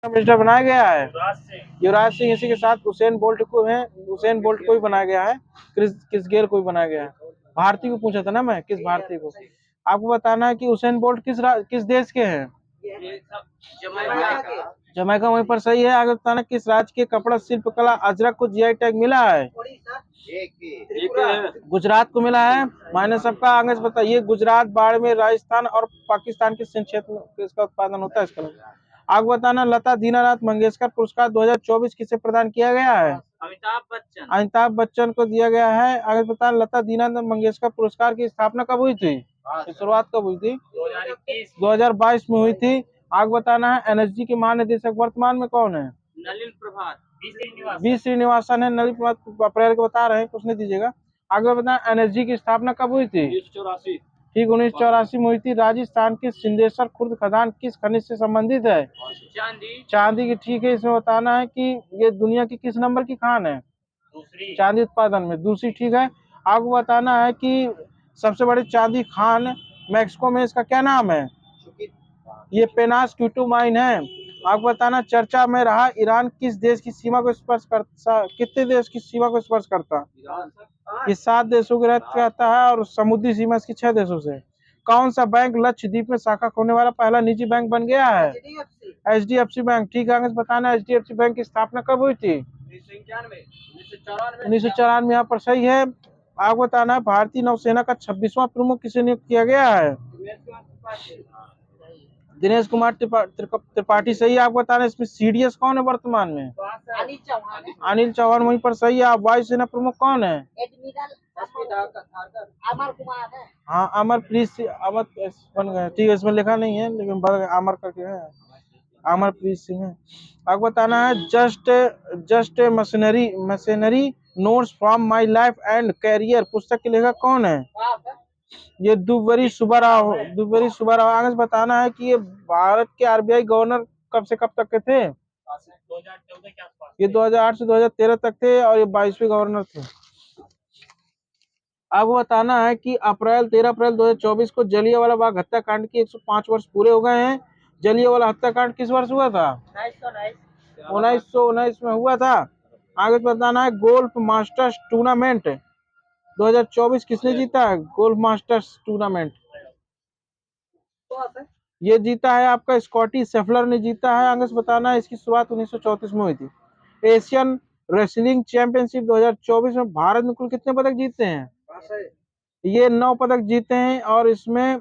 Minister बनाया गया है युवराज सिंह। इसी के साथ उसेन बोल्ट को ही बनाया गया है। किस गेल को भी बनाया गया है। भारतीय को पूछा था ना मैं, किस भारतीय को। आपको बताना है कि उसेन बोल्ट किस देश के हैं। जमैका वहीं पर सही है। आगे बताना किस राज्य के कपड़ा शिल्प कला अजरक को जीआई टैग मिला है। गुजरात को मिला है। मायने सबका आगे से बताइए। गुजरात, बाड़मेर, राजस्थान और पाकिस्तान के क्षेत्र में इसका उत्पादन होता है। इसका आगे बताना लता दीनानाथ मंगेशकर पुरस्कार 2024 किसे प्रदान किया गया है। अमिताभ बच्चन को दिया गया है। आगे बताना लता दीनानाथ मंगेशकर पुरस्कार की स्थापना कब हुई थी। शुरुआत कब हुई थी। 2022 में हुई थी। आगे बताना है एनएसजी के महानिदेशक वर्तमान में कौन है। नलिन प्रभात, बी श्रीनिवासन है। नलिन प्रभात अप्रैल को बता रहे हैं, कुछ नहीं दीजिएगा। आगे बताना एनएसजी की स्थापना कब हुई थी। 1984। ठीक, 1984 में हुई थी। राजस्थान के सिंदेश्वर खुर्द खदान किस खनिज से संबंधित है। चांदी की। ठीक है, इसमें बताना है कि ये दुनिया की किस नंबर की खान है। चांदी उत्पादन में दूसरी। ठीक है, आपको बताना है कि सबसे बड़ी चांदी खान मैक्सिको में, इसका क्या नाम है। ये पेनास क्यूटू माइन है। आपको बताना चर्चा में रहा ईरान किस देश की सीमा को स्पर्श करता, कितने देश की सीमा को स्पर्श करता। ये 7 देशों के रहता है और समुद्री सीमा इसकी 6 देशों से। कौन सा बैंक लक्षद्वीप में शाखा खोलने वाला पहला निजी बैंक बन गया है। HDFC bank. ठीक है, आगे बताना HDFC बैंक की स्थापना कब हुई थी। 1994। यहाँ पर सही है। आपको बताना है भारतीय नौसेना का 26वां प्रमुख किसे नियुक्त किया गया है। दिनेश कुमार त्रिपाठी सही है। आपको बताना इसमें CDS कौन है वर्तमान में। अनिल चौहान वहीं पर सही है। आप वायुसेना प्रमुख कौन है। अमर कुमार है। हाँ, अमरप्रीत अमर बन गए। ठीक है, इसमें लिखा नहीं है लेकिन अमर करके है। अमरप्रीत सिंह है। आपको बताना है just machinery notes from my life and career पुस्तक के लेखक कौन है। ये दुबरी सुब्बाराव। आगे से बताना है कि ये भारत के RBI गवर्नर कब से कब तक के थे। 2014 के आसपास। ये 2008 से 2013 तक थे और ये 22वें गवर्नर थे। आपको बताना है कि 13 अप्रैल 2024 को जलियांवाला बाग हत्याकांड के 105 वर्ष पूरे हो गए हैं। जलियांवाला हत्याकांड किस वर्ष हुआ था। 1919 में हुआ था। आगे बताना है गोल्फ मास्टर्स टूर्नामेंट 2024 किसने जीता है। गोल्फ मास्टर्स टूर्नामेंट ये जीता है आपका स्कॉटी शेफलर ने जीता है। आगे बताना है इसकी शुरुआत 1934 में हुई थी। एशियन रेसलिंग चैंपियनशिप 2024 में भारत ने कुल कितने पदक जीते हैं। ये 9 पदक जीते हैं। और इसमें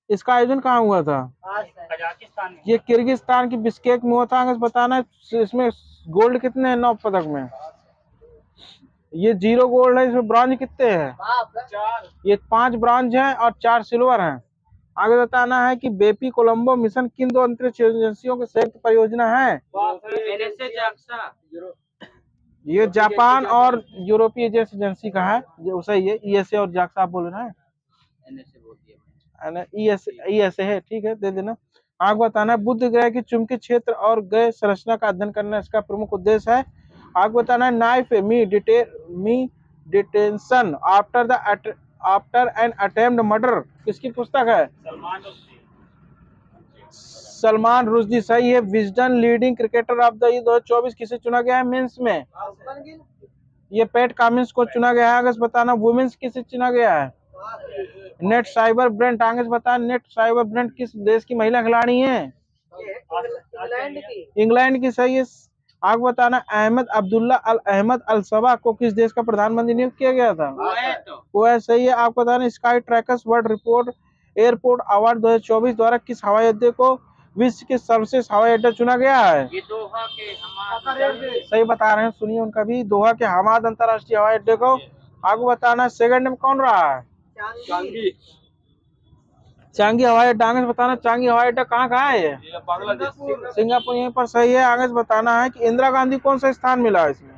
इसका आयोजन कहाँ हुआ था। ये किर्गिस्तान की बिश्केक में हुआ था। आगे बताना है इसमें गोल्ड कितने हैं 9 पदक में। ये 0 गोल्ड है। इसमें ब्रॉन्ज कितने हैं। ये 5 ब्रॉन्ज हैं और 4 सिल्वर हैं। आगे बताना है कि बेपी कोलंबो मिशन किन 2 अंतरिक्ष एजेंसियों की संयुक्त परियोजना है। ये जापान और यूरोपीय एजेंसी का है। जो सही है। ESA और जाक्सा आप बोल रहे हैं। ESA है। ठीक है, दे देना। आगे बताना है बुध ग्रह की चुंबकीय क्षेत्र और ग्रह संरचना का अध्ययन करना इसका प्रमुख उद्देश्य है। आगे बताना है knife me detention after an attempt murder किसकी पुस्तक है। सलमान रुश्दी सही है। Wisden leading cricketer of the year 2024 किसे चुना गया है मेंस में। ये पैट कमिंस को चुना गया है। आगे बताना वुमेन्स किसे चुना गया है। Net cyber Brent. आगे बताना नेट साइबर ब्रेंट किस देश की महिला खिलाड़ी है। इंग्लैंड की सही है। आगे बताना अहमद अब्दुल्ला अल अहमद अल सबा को किस देश का प्रधानमंत्री नियुक्त किया गया था। वो सही है। आपको बताना Skytrax world report airport award 2024 द्वारा किस हवाई अड्डे को विश्व के सर्वश्रेष्ठ हवाई अड्डा चुना गया है। ये दोहा के हमाद। सही बता रहे हैं, सुनिए उनका भी। दोहा के हमाद अंतरराष्ट्रीय हवाई अड्डे को। आपको बताना सेकंड में कौन रहा है। चांगी हवाई अड्डा। आगे बताना चांगी हवाई अड्डा कहाँ है। सिंगापुर यहीं पर सही है। आगे बताना है कि इंदिरा गांधी कौन सा स्थान मिला है इसमें।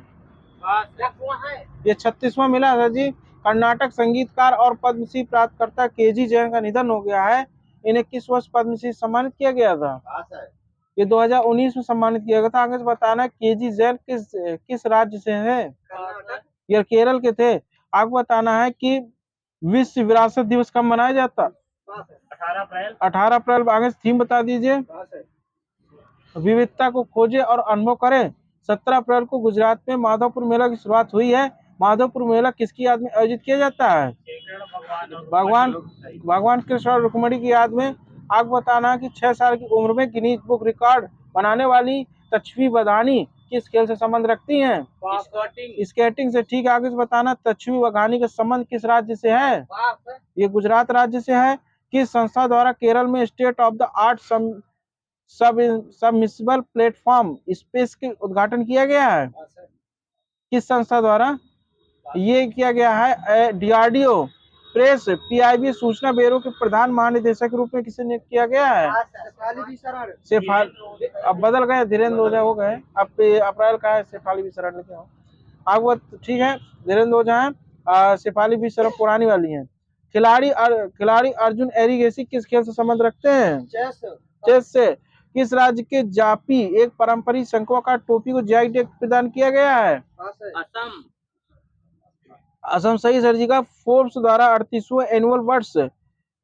ये 36वां मिला था जी। कर्नाटक संगीतकार और पद्मश्री प्राप्तकर्ता KG जैन का निधन हो गया है। इन्हें किस वर्ष पद्मश्री सम्मानित किया गया था। ये 2019 में सम्मानित किया गया था। आगे बताना KG जैन किस राज्य से है। ये केरल के थे। आपको बताना है कि विश्व विरासत दिवस कब मनाया जाता। 18 अप्रैल। आगे थीम बता दीजिए। विविधता को खोजे और अनुभव करें। 17 अप्रैल को गुजरात में माधवपुर मेला की शुरुआत हुई है। माधवपुर मेला किसकी याद में आयोजित किया जाता है? भगवान भगवान कृष्ण और रुक्मिणी की याद में। आपको बताना कि 6 साल की उम्र में गिनीज बुक रिकॉर्ड बनाने वाली तच्छवी बधानी किस खेल से संबंध रखती हैं? स्केटिंग से। ठीक है, आगे से बताना तच्छवी बघानी का संबंध किस राज्य से है? ये गुजरात राज्य से है। किस संस्था द्वारा केरल में state of the art submersible platform space के उद्घाटन किया गया है? किस संस्था द्वारा ये किया गया है? डीआरडीओ। प्रेस पीआईबी सूचना ब्यूरो के प्रधान महानिदेशक के रूप में किसे नियुक्त किया गया है? अब बदल गए, धीरेन्द्र ओझा हो गए। अब अप्रैल का है शेफाली विसरण लेके आओ। अब ठीक है, धीरेन्द्र ओझा है। शेफाली विसरण पुरानी वाली है। खिलाड़ी अर्जुन एरिगेसी किस खेल से संबंध रखते हैं? चेस से। किस राज्य के जापी एक पारंपरिक शंकुआकार टोपी को जीआई टैग प्रदान किया गया है? असम सही सर जी का। फोर्ब्स द्वारा 38वां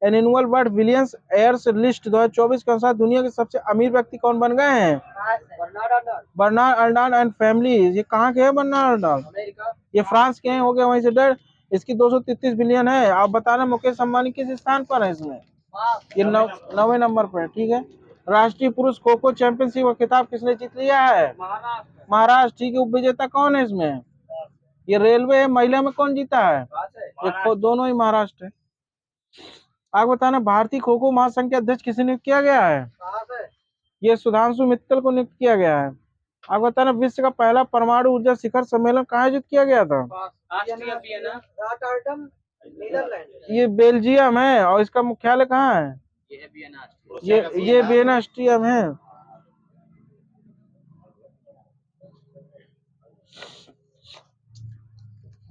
annual billionaires list 2024 के अनुसार दुनिया के सबसे अमीर व्यक्ति कौन बन गए हैं? Bernard Arnault and family. ये कहाँ के हैं बर्नार्ड अर्नॉल्ड? ये फ्रांस के हैं, हो गया वहीं से डर। इसकी 233 बिलियन है। आप बताना मुकेश अंबानी किस स्थान पर है इसमें? ये 9वें नंबर पर है। ठीक है। राष्ट्रीय पुरुष खो खो चैंपियनशिप का खिताब किसने जीत लिया है? महाराष्ट्र। ठीक है। उपविजेता कौन है इसमें? ये रेलवे है। महिला में कौन जीता है? ये दोनों ही महाराष्ट्र है। आगे बताना भारतीय खो खो महासंघ के अध्यक्ष किसे नियुक्त किया गया है? ये सुधांशु मित्तल को नियुक्त किया गया है। आगे बताना विश्व का पहला परमाणु ऊर्जा शिखर सम्मेलन कहाँ आयोजित किया गया था? ये बेल्जियम है। और इसका मुख्यालय कहाँ है? ये वियना ऑस्ट्रिया में है।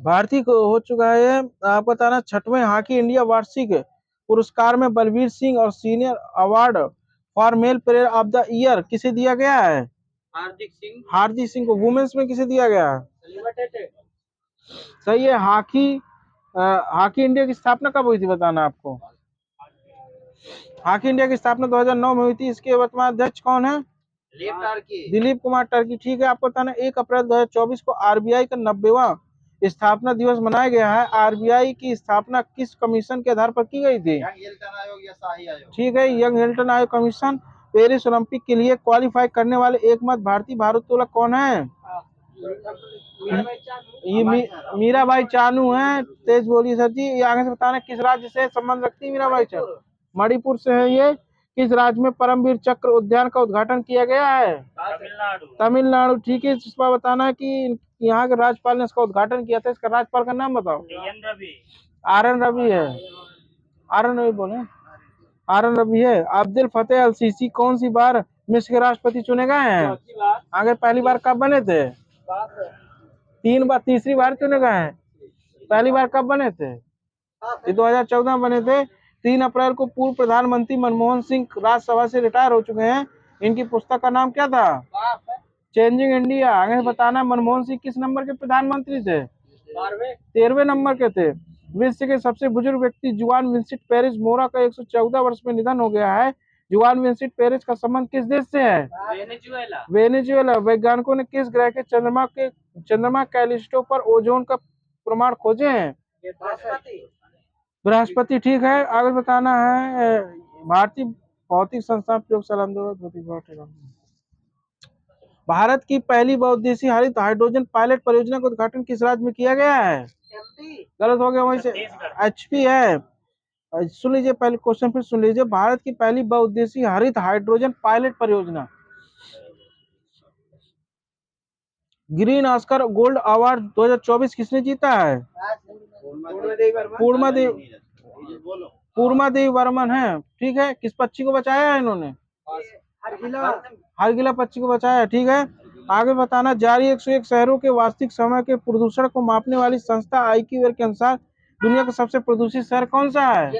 भारतीय को हो चुका है। आपको बताना 6वें हॉकी इंडिया वार्षिक पुरस्कार में बलबीर सिंह और senior award for male player of the year किसे दिया गया है? हार्दिक सिंह को। वुमेन्स में किसे दिया गया है? सही है। हॉकी इंडिया की स्थापना कब हुई थी बताना आपको? हॉकी इंडिया की स्थापना 2009 में हुई थी। इसके वर्तमान अध्यक्ष कौन है? दिलीप कुमार टर्की। ठीक है। आपको बताना 1 अप्रैल 2024 को आरबीआई का 90वां स्थापना दिवस मनाया गया है। आरबीआई की स्थापना किस कमीशन के आधार पर की गई थी? ठीक है, यंग हिल्टन आयोग कमीशन। पेरिस ओलंपिक के लिए क्वालिफाई करने वाले एकमात्र भारतीय भारोत्तोलक कौन है? ये मीराबाई चानू है। तेज बोलिए सर जी। ये आगे से बताना किस राज्य से संबंध रखती है मीराबाई चानू? मणिपुर से है ये। किस राज्य में परमवीर चक्र उद्यान का उद्घाटन किया गया है? तमिलनाडु। ठीक है। इस पर बताना है कि यहाँ के राज्यपाल ने इसका उद्घाटन किया था। इसका राज्यपाल का नाम बताओ। आर एन रवि है। आर एन रवि बोले। आर एन रवि है। अब्दुल फतेह अल सीसी कौन सी बार मिस्र के राष्ट्रपति चुने गए हैं? आगे पहली बार कब बने थे? 3 बार। तीसरी बार चुने गए हैं। पहली बार कब बने थे? ये 2014 बने थे। 3 अप्रैल को पूर्व प्रधानमंत्री मनमोहन सिंह राज्यसभा से रिटायर हो चुके हैं। इनकी पुस्तक का नाम क्या था? Changing India. आगे बताना मनमोहन सिंह किस नंबर के प्रधानमंत्री थे? 13वें नंबर के थे। विश्व के सबसे बुजुर्ग व्यक्ति जुआन विंसेंट पेरेज मोरा का 114 वर्ष में निधन हो गया है। जुआन विंसेंट पेरेज का संबंध किस देश से है? वेनेजुएला। वैज्ञानिकों ने किस ग्रह के चंद्रमा कैलिस्टो पर ओजोन का प्रमाण खोजे हैं? बृहस्पति। ठीक है। आगे बताना है भारतीय भौतिक संस्थान प्रयोगशाला भारत की पहली बहुउद्देशीय हरित हाइड्रोजन पायलट परियोजना का उद्घाटन किस राज्य में किया गया है? गलत हो गया, वहीं से एचपी है। सुन लीजिए पहले क्वेश्चन फिर सुन लीजिए। भारत की पहली बहुउद्देशीय हरित हाइड्रोजन पायलट परियोजना ग्रीन ऑस्कर गोल्ड अवार्ड 2024 किसने जीता है? पूर्णा देवी वर्मन है। ठीक है। किस पक्षी को बचाया है इन्होंने? हरगिला पक्षी को बचाया है। ठीक है। आगे बताना जारी 101 शहरों के वास्तविक समय के प्रदूषण को मापने वाली संस्था आईक्यूएयर के अनुसार दुनिया का सबसे प्रदूषित शहर कौन सा है?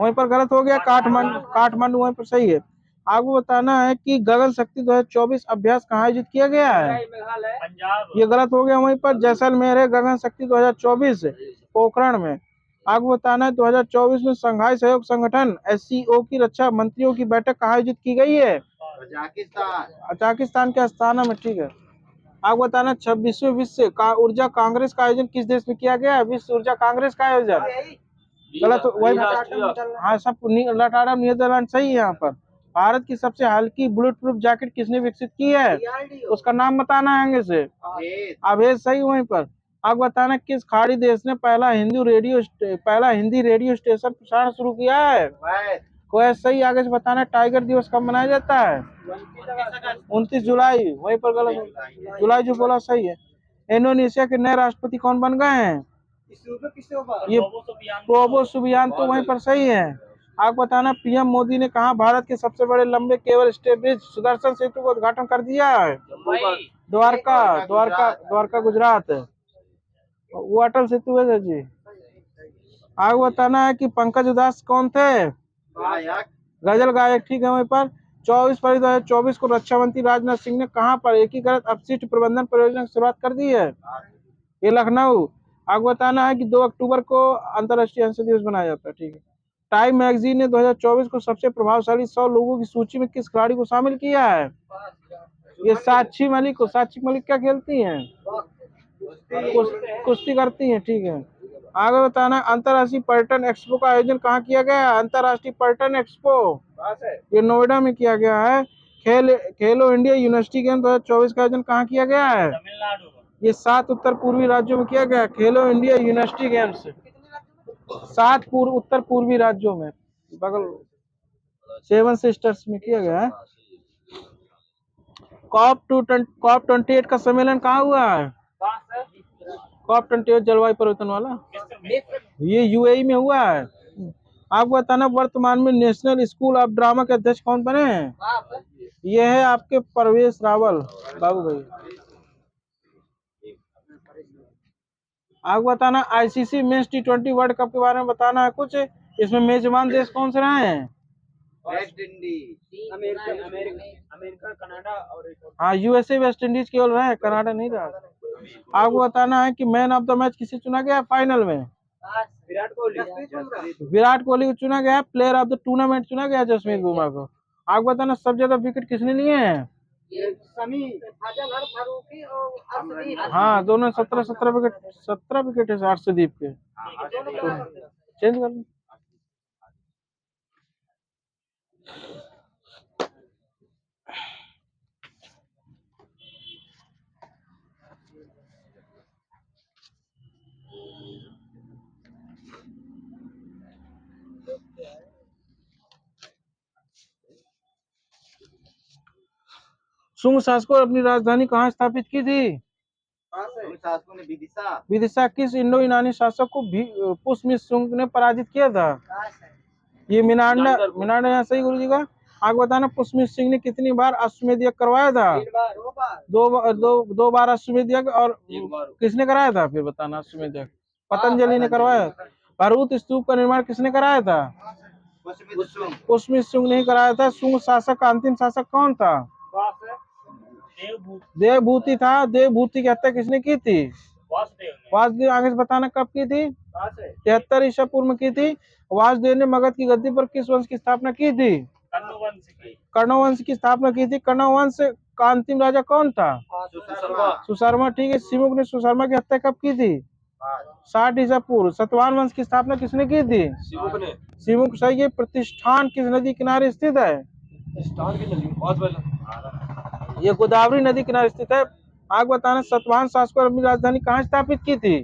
वहीं पर गलत हो गया। काठमांडू वहीं पर सही है। आगे बताना है कि गगन शक्ति 2024 अभ्यास कहाँ आयोजित किया गया है? ये गलत हो गया। वहीं पर जैसलमेर है गगन शक्ति 2024 पोखरण में। आगे बताना है 2024 में संघाई सहयोग संगठन एससीओ की रक्षा मंत्रियों की बैठक कहाँ आयोजित की गई है? कजाकिस्तान के अस्ताना में, ठीक है। आपको बताना 26वें विश्व ऊर्जा कांग्रेस का आयोजन किस देश में किया गया है? विश्व ऊर्जा कांग्रेस का आयोजन गलत, वही हाँ सब लटारम नीदरलैंड सही है। यहाँ पर भारत की सबसे हल्की बुलेट प्रूफ जैकेट किसने विकसित की है? उसका नाम बताना है आगे से। अभेद सही। वहीं पर आप बताना किस खाड़ी देश ने पहला हिंदी रेडियो स्टेशन प्रसारण शुरू किया है? कुवैत सही। आगे से बताना टाइगर दिवस कब मनाया जाता है? 29 जुलाई। वहीं पर गलत, जुलाई जो बोला सही है। इंडोनेशिया के नए राष्ट्रपति कौन बन गए हैं? ये प्रोबो सुबियान, तो वहीं पर सही है। आप बताना पीएम मोदी ने कहा भारत के सबसे बड़े लंबे केबल स्टे ब्रिज सुदर्शन सेतु का उद्घाटन कर दिया है? द्वारका गुजरात। वो अटल सेतु है जी। आगे बताना है कि पंकज उदास कौन थे? गजल गायक, ठीक है। वहीं पर 24 फरवरी 2024 को रक्षा मंत्री राजनाथ सिंह ने कहां पर एकीकृत अपशिष्ट प्रबंधन परियोजना की शुरुआत कर दी है? ये लखनऊ। आपको बताना है कि 2 अक्टूबर को अंतर्राष्ट्रीय अंश दिवस मनाया जाता है, ठीक है। टाइम मैगजीन ने 2024 को सबसे प्रभावशाली 100 लोगों की सूची में किस खिलाड़ी को शामिल किया है? ये साक्षी मलिक को। साक्षी मलिक क्या खेलती हैं? कुश्ती करती हैं, ठीक है। आगे बताना अंतर्राष्ट्रीय पर्यटन एक्सपो का आयोजन कहाँ किया गया है? अंतर्राष्ट्रीय पर्यटन एक्सपो ये नोएडा में किया गया है। खेलो इंडिया यूनिवर्सिटी गेम 2024 का आयोजन कहाँ किया गया है? ये 7 उत्तर पूर्वी राज्यों में किया गया है। खेलो इंडिया यूनिवर्सिटी गेम्स 7 उत्तर पूर्वी राज्यों में, बगल 7 सिस्टर्स में किया गया है। COP28 का सम्मेलन कहाँ हुआ है? COP28 जलवायु परिवर्तन वाला, ये यूएई में हुआ है। आपको बताना वर्तमान में नेशनल स्कूल ऑफ ड्रामा के अध्यक्ष कौन बने हैं? ये है आपके परवेश रावल बाबू भाई। आपको बताना ICC men's T20 world cup के बारे में बताना है कुछ। इसमें मेजबान देश कौन से रहे हैं? वेस्ट इंडीज, अमेरिका, कनाडा और हाँ यूएसए वेस्ट इंडीज केवल रहे, कनाडा नहीं रहा। आपको बताना है कि मैन ऑफ द मैच किसे चुना गया फाइनल में? विराट कोहली को चुना गया। प्लेयर ऑफ द टूर्नामेंट चुना गया जसप्रीत बुमराह को। आपको बताना सबसे ज्यादा विकेट किसने लिए हैं? हाँ दोनों 17 विकेट है अर्शदीप के। चेंज कर लो। शुंग शासकों अपनी राजधानी कहाँ स्थापित की थी? विदिशा। किस इंडो यूनानी शासक को पुष्यमित्र शुंग ने पराजित किया था? ये मिनांडा यहाँ सही गुरु जी का। आगे बताना पुष्यमित्र सिंह ने कितनी बार अश्वमेध यज्ञ करवाया था? दो बार अश्वमेध यज्ञ। और किसने कराया था फिर बताना? अश्वमेध यज्ञ पतंजलि ने करवाया। भरूच स्तूप का निर्माण किसने कराया था? पुष्यमित्र शुंग ने कराया था। शुंग शासक का अंतिम शासक कौन था? देवभूति था। देवभूति की हत्या किसने की थी? वासुदेव। आगे से बताना कब की थी? 73 ईसा पूर्व में की थी। वासुदेव ने मगध की गद्दी पर किस वंश की स्थापना की थी? कर्ण वंश की स्थापना की थी। कर्ण वंश का अंतिम राजा कौन था? सुशर्मा, ठीक है। सिमुक ने सुशर्मा की हत्या कब की थी? 60 ईसा पूर्व। सतवाहन वंश की स्थापना किसने की थी? सिमुक सही है। प्रतिष्ठान किस नदी किनारे स्थित है? ये गोदावरी नदी किनारे स्थित है। आगे बताना सतवाहन शासकों अपनी राजधानी कहाँ स्थापित की थी?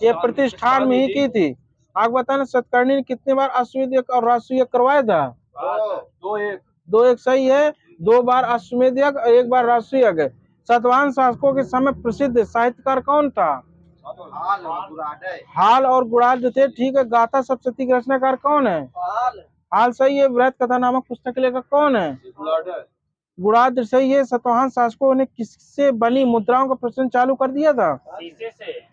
ये प्रतिष्ठान में ही की थी। आगे बताना सतकर्णी ने कितने बार अश्वमेध यज्ञ और राजसूय यज्ञ करवाया था? 2-1 सही है। 2 बार अश्वमेध यज्ञ और 1 बार राजसूय यज्ञ। सतवाहन शासकों के समय प्रसिद्ध साहित्यकार कौन था? हाल और गुड़ाल जो थे, ठीक है। गाथा सप्तशती के रचनाकार कौन है? हाल सही है। वृहत कथा नामक पुस्तक के लेखक कौन है? गुड़ाल सही है। सतवाहन शासकों ने किससे बनी मुद्राओं का प्रचलन चालू कर दिया था?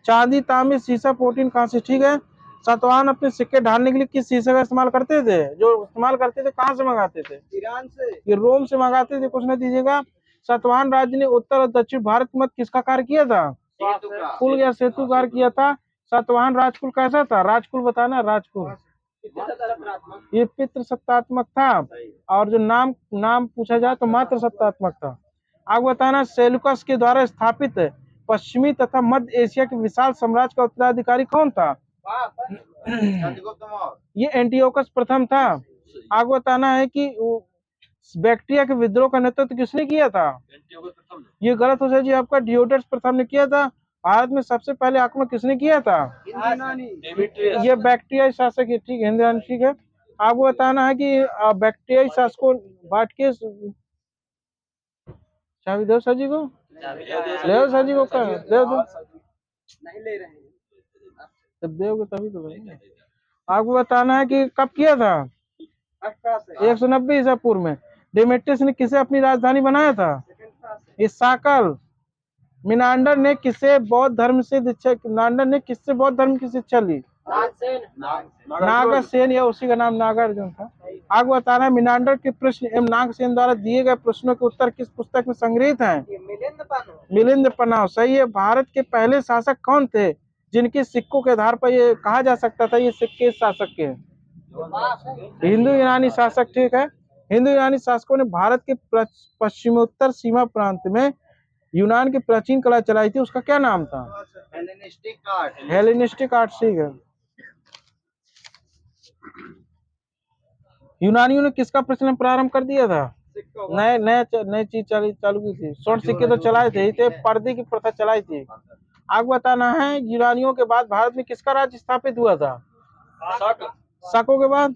चांदी, तांबे, सीसा, प्रोटीन, कांस्य, ठीक है। सतवाहन अपने सिक्के ढालने के लिए किस शीशे का इस्तेमाल करते थे? जो इस्तेमाल करते थे कहाँ से मंगाते थे? ईरान से। ये रोम से मंगाते थे। कुछ नहीं दीजिएगा। सतवाहन राज्य ने उत्तर और दक्षिण भारत में किसका कार्य किया था? पुल या सेतु कार्य किया था। सतवाहन राजकुल कैसा था? राजकुल बताना। राजकुल ये पितृ सत्तात्मक था, और जो नाम नाम पूछा जाए तो मातृ सत्तात्मक था। आगे बताना, सेल्यूकस के द्वारा स्थापित पश्चिमी तथा मध्य एशिया के विशाल साम्राज्य का उत्तराधिकारी कौन था? ये एंटियोकस प्रथम था। आगे बताना है कि बैक्ट्रिया के विद्रोह का नेतृत्व किसने किया था? ये गलत हो जाए जी आपका, डियोडर्स प्रथम ने किया था। भारत में सबसे पहले आक्रमण किसने किया था? ये बैक्ट्रियाई शासक है, ठीक है, हिंदुस्तानी, ठीक है। आपको बताना है कि बैक्ट्रियाई शासकों बांट के चाबी दो सर जी को, ले आओ सर जी को, क्या दे दो, नहीं ले रहे हैं, जब दोगे तभी तो बनेंगे। आपको बताना है कि कब किया था? 190 ईसा पूर्व में। डेमेट्रियस ने किसे अपनी राजधानी बनाया था? इस साकल। मिनांडर ने किससे बौद्ध धर्म की शिक्षा ली? नागसेन, या उसी का नाम नागार्जुन था। आगे बताना है, मिनांडर के प्रश्न एवं नागसेन द्वारा दिए गए प्रश्नों के उत्तर किस पुस्तक में संग्रहित हैं? मिलिंद पन्नाव, सही है। भारत के पहले शासक कौन थे जिनके सिक्कों के आधार पर ये कहा जा सकता था ये सिक्के शासक के? हिंदू यूनानी शासक, ठीक है। हिंदू यूनानी शासकों ने भारत के पश्चिमोत्तर सीमा प्रांत में यूनान की प्राचीन कला चलाई थी, उसका क्या नाम था? हेलेनिस्टिक आर्ट, ठीक है। यूनानियों ने किसका प्रचलन प्रारंभ कर दिया था? नए नए नई चीज चालू की थी। स्वर्ण सिक्के तो चलाए थे, पर्दे की प्रथा चलाई थी। आगे बताना है, यूनानियों के बाद भारत में किसका राज्य स्थापित हुआ था? शाकों के बाद,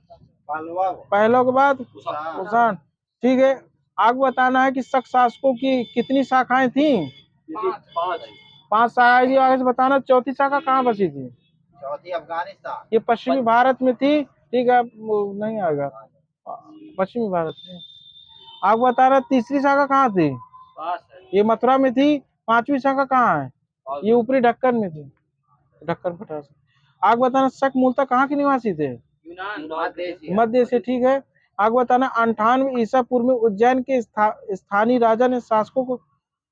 पहलों के बाद कुषाण, ठीक है। आगे बताना है कि शक शासकों की कितनी शाखाएं थी? 5 शाखाएं थी। आगे से बताना, चौथी शाखा कहाँ बची थी? चौथी अफगानिस्तान, ये पश्चिमी भारत में थी, ठीक है। नहीं आएगा, पश्चिमी भारत में। आगे बताना, तीसरी शाखा कहाँ थी? ये मथुरा में थी। 5वीं शाखा कहाँ है? ये ऊपरी ढक्कन में थी, ढक्कन पठार से। आगे बताना, शक मूलतः कहाँ के निवासी थे? मध्य एशिया, ठीक है। आगे बताना, 98 ईसा पूर्व में उज्जैन के स्थानीय राजा ने शासकों को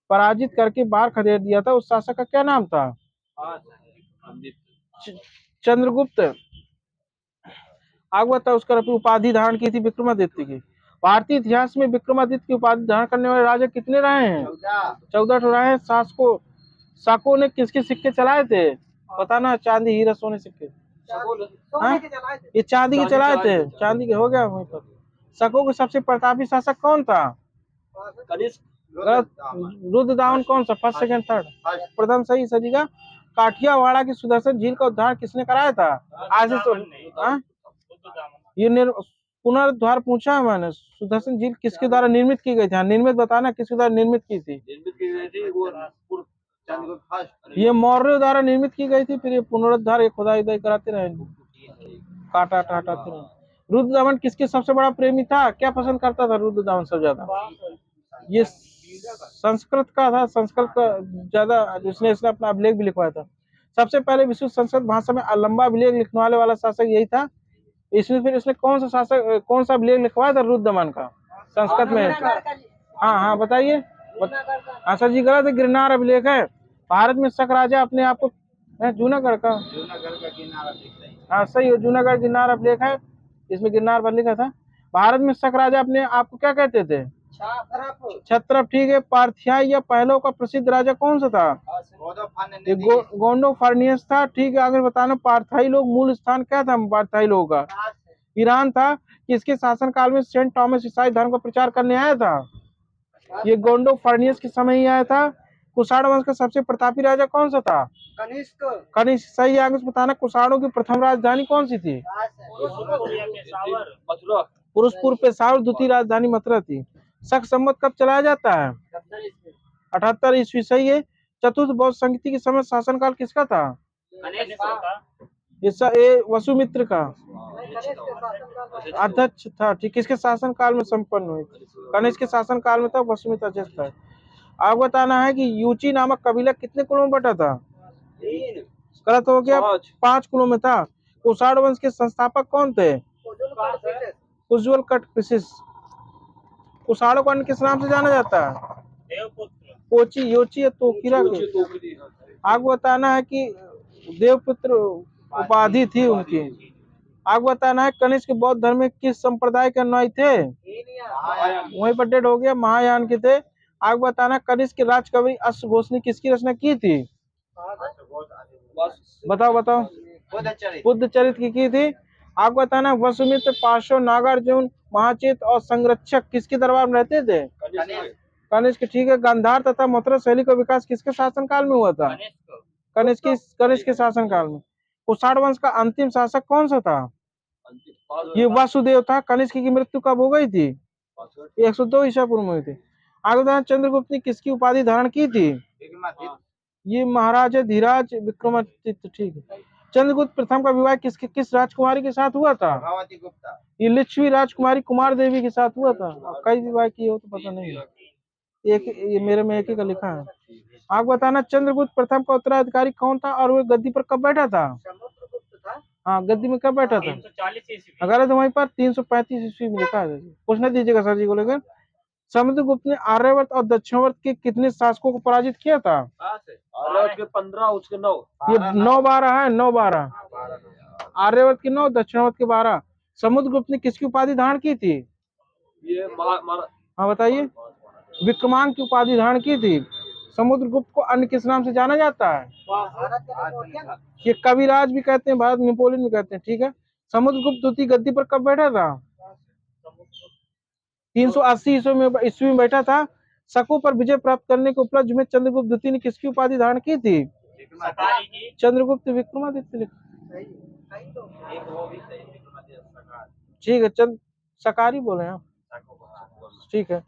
पराजित करके बाहर खदेड़ दिया था, उस शासक का क्या नाम था? चंद्रगुप्त। आगे बता, उसका उपाधि धारण की थी विक्रमादित्य की। भारतीय इतिहास में विक्रमादित्य की उपाधि धारण करने वाले राजा कितने रहे हैं? 14 रहे हैं। शासकों ने किसके सिक्के चलाए थे? पता ना, चांदी, हीरा, सोने सिक्के। ये चांदी के चलाए थे, चांदी के हो गया वहीं पर। शाकों के सबसे प्रतापी शासक कौन था? रुद्रदामन। कौन सा, फर्स्ट सेकंड थर्ड? प्रथम, सही सजी का। काठियावाड़ा की सुदर्शन झील का उद्धार किसने कराया था? आज ये पुनरुद्धार पूछा है मैंने। सुदर्शन झील किसके द्वारा निर्मित की गई थी? निर्मित बताना, किसके द्वारा निर्मित की थी? ये मौर्य द्वारा निर्मित की गई थी। फिर ये पुनरुद्धार, ये खुदाई कराते रहे, काटा हटाते रहे। रुद्रदामन किसके सबसे बड़ा प्रेमी था? क्या पसंद करता था रुद्रदामन सबसे ज्यादा? ये संस्कृत का था, संस्कृत का ज्यादा, इसने अपना अभिलेख भी लिखवाया था। सबसे पहले विश्व संस्कृत भाषा में लंबा अभिलेख लिखने वाला शासक यही था। इसमें फिर इसने कौन सा अभिलेख लिखवाया था रुद्रदामन का संस्कृत में? हाँ बताइए। सर जी गलत है, गिरनार अभिलेख है। भारत में शक राजा अपने आप को, जूनागढ़ का हाँ सही है, जूनागढ़ गिरनार अभिलेख है, इसमें गिरनार पर लिखा था। भारत में शक राजा अपने आप को क्या कहते थे? छत्रप, ठीक है। पार्थियाई या पहलों का प्रसिद्ध राजा कौन सा था? गोंडो फर्नियस था, ठीक है। आगे बताना, पार्थाई लोग मूल स्थान क्या था पार्थाई लोगों का? ईरान था। किसके शासन काल में सेंट थॉमस ईसाई धर्म का प्रचार करने आया था? ये गोंडो फर्नियस के समय ही आया था। कुषाण वंश का सबसे प्रतापी राजा कौन सा था? कनिष्क, सही। आगे बताना, कुषाणों की प्रथम राजधानी कौन सी थी? पुरुषपुर, पेशावर। द्वितीय राजधानी मथुरा थी। शक संवत कब चलाया जाता है? 78 ईस्वी, सही है। चतुर्थ बौद्ध संगति के समय शासनकाल किसका था? ये वसुमित्र का अध्यक्ष था, ठीक। किसके शासन काल में संपन्न हुई? कनिष्क के शासन काल में था, वसुमित्र अध्यक्ष था। आपको बताना है कि यूची नामक कबीला कितने कुलों में बटा था? गलत हो गया, 5 कुलों में था। कुषाण वंश के संस्थापक कौन थे? उज्ज्वल कटपिशिस। कुषाणों को अन्य किस नाम से जाना जाता है? कोची, योची या तोकिरा के। आगे बताना है कि देवपुत्र उपाधि थी उनकी। आपको बताना है कनिष्क बौद्ध धर्म में किस संप्रदाय के अनुयायी थे? वहीं पर डेड हो गया, महायान के थे। आपको बताना कनिष्क राजकवि अश्वघोषणी किसकी रचना की थी? बताओ बताओ। बुद्ध चरित्र की थी। आपको बताना वसुमित्र, पार्श्व, नागार्जुन, महाचित और संरक्षक किसके दरबार में रहते थे? कनिष्क। ठीक है। गांधार तथा मथुरा शैली का विकास किसके शासनकाल में हुआ था? कनिष्क के शासनकाल में। कुषाण वंश का अंतिम शासक कौन सा था? ये वासुदेव था। कनिष्क की मृत्यु कब हो गई थी? 102 ईसा पूर्व में हुई थी। आगे बताना चंद्रगुप्त ने किसकी उपाधि धारण की थी? ये महाराज धीराज विक्रमादित्य। ठीक है। चंद्रगुप्त प्रथम का विवाह किस राजकुमारी के साथ हुआ था? ये लिच्छवी राजकुमारी कुमार देवी के साथ हुआ था। कई विवाह किए हो तो पता नहीं, एक ये मेरे में एक ही का लिखा है। आप बताना चंद्रगुप्त प्रथम का उत्तराधिकारी कौन था और वो गद्दी पर कब बैठा था? हाँ, गद्दी में कब बैठा था? अगर तो वहीं पर 335 ईस्वी में लिखा है। पूछना दीजिएगा सर जी को लेकर। समुद्रगुप्त ने आर्यवर्त और दक्षिणावर्त के कितने शासकों को पराजित किया था? आर्यवर्त के 15, उसके 9। ये 9-12 है। 9-12। आर्यवर्त के 9, दक्षिणावर्त के 12। समुद्रगुप्त ने किसकी उपाधि धारण की थी? ये हाँ बताइए। विक्रमांक की उपाधि धारण की थी। समुद्रगुप्त को अन्य किस नाम से जाना जाता है? ये कविराज भी कहते हैं, भारत नेपोलियन भी कहते हैं। ठीक है। समुद्रगुप्त द्वितीय गद्दी पर कब बैठा था? 380 ईस्वी में बैठा था। शकों पर विजय प्राप्त करने के उपलक्ष्य में चंद्रगुप्त द्वितीय ने किसकी उपाधि धारण की थी? चंद्रगुप्त विक्रमादित्य। ठीक है। चंद सकारी बोले आप। ठीक है।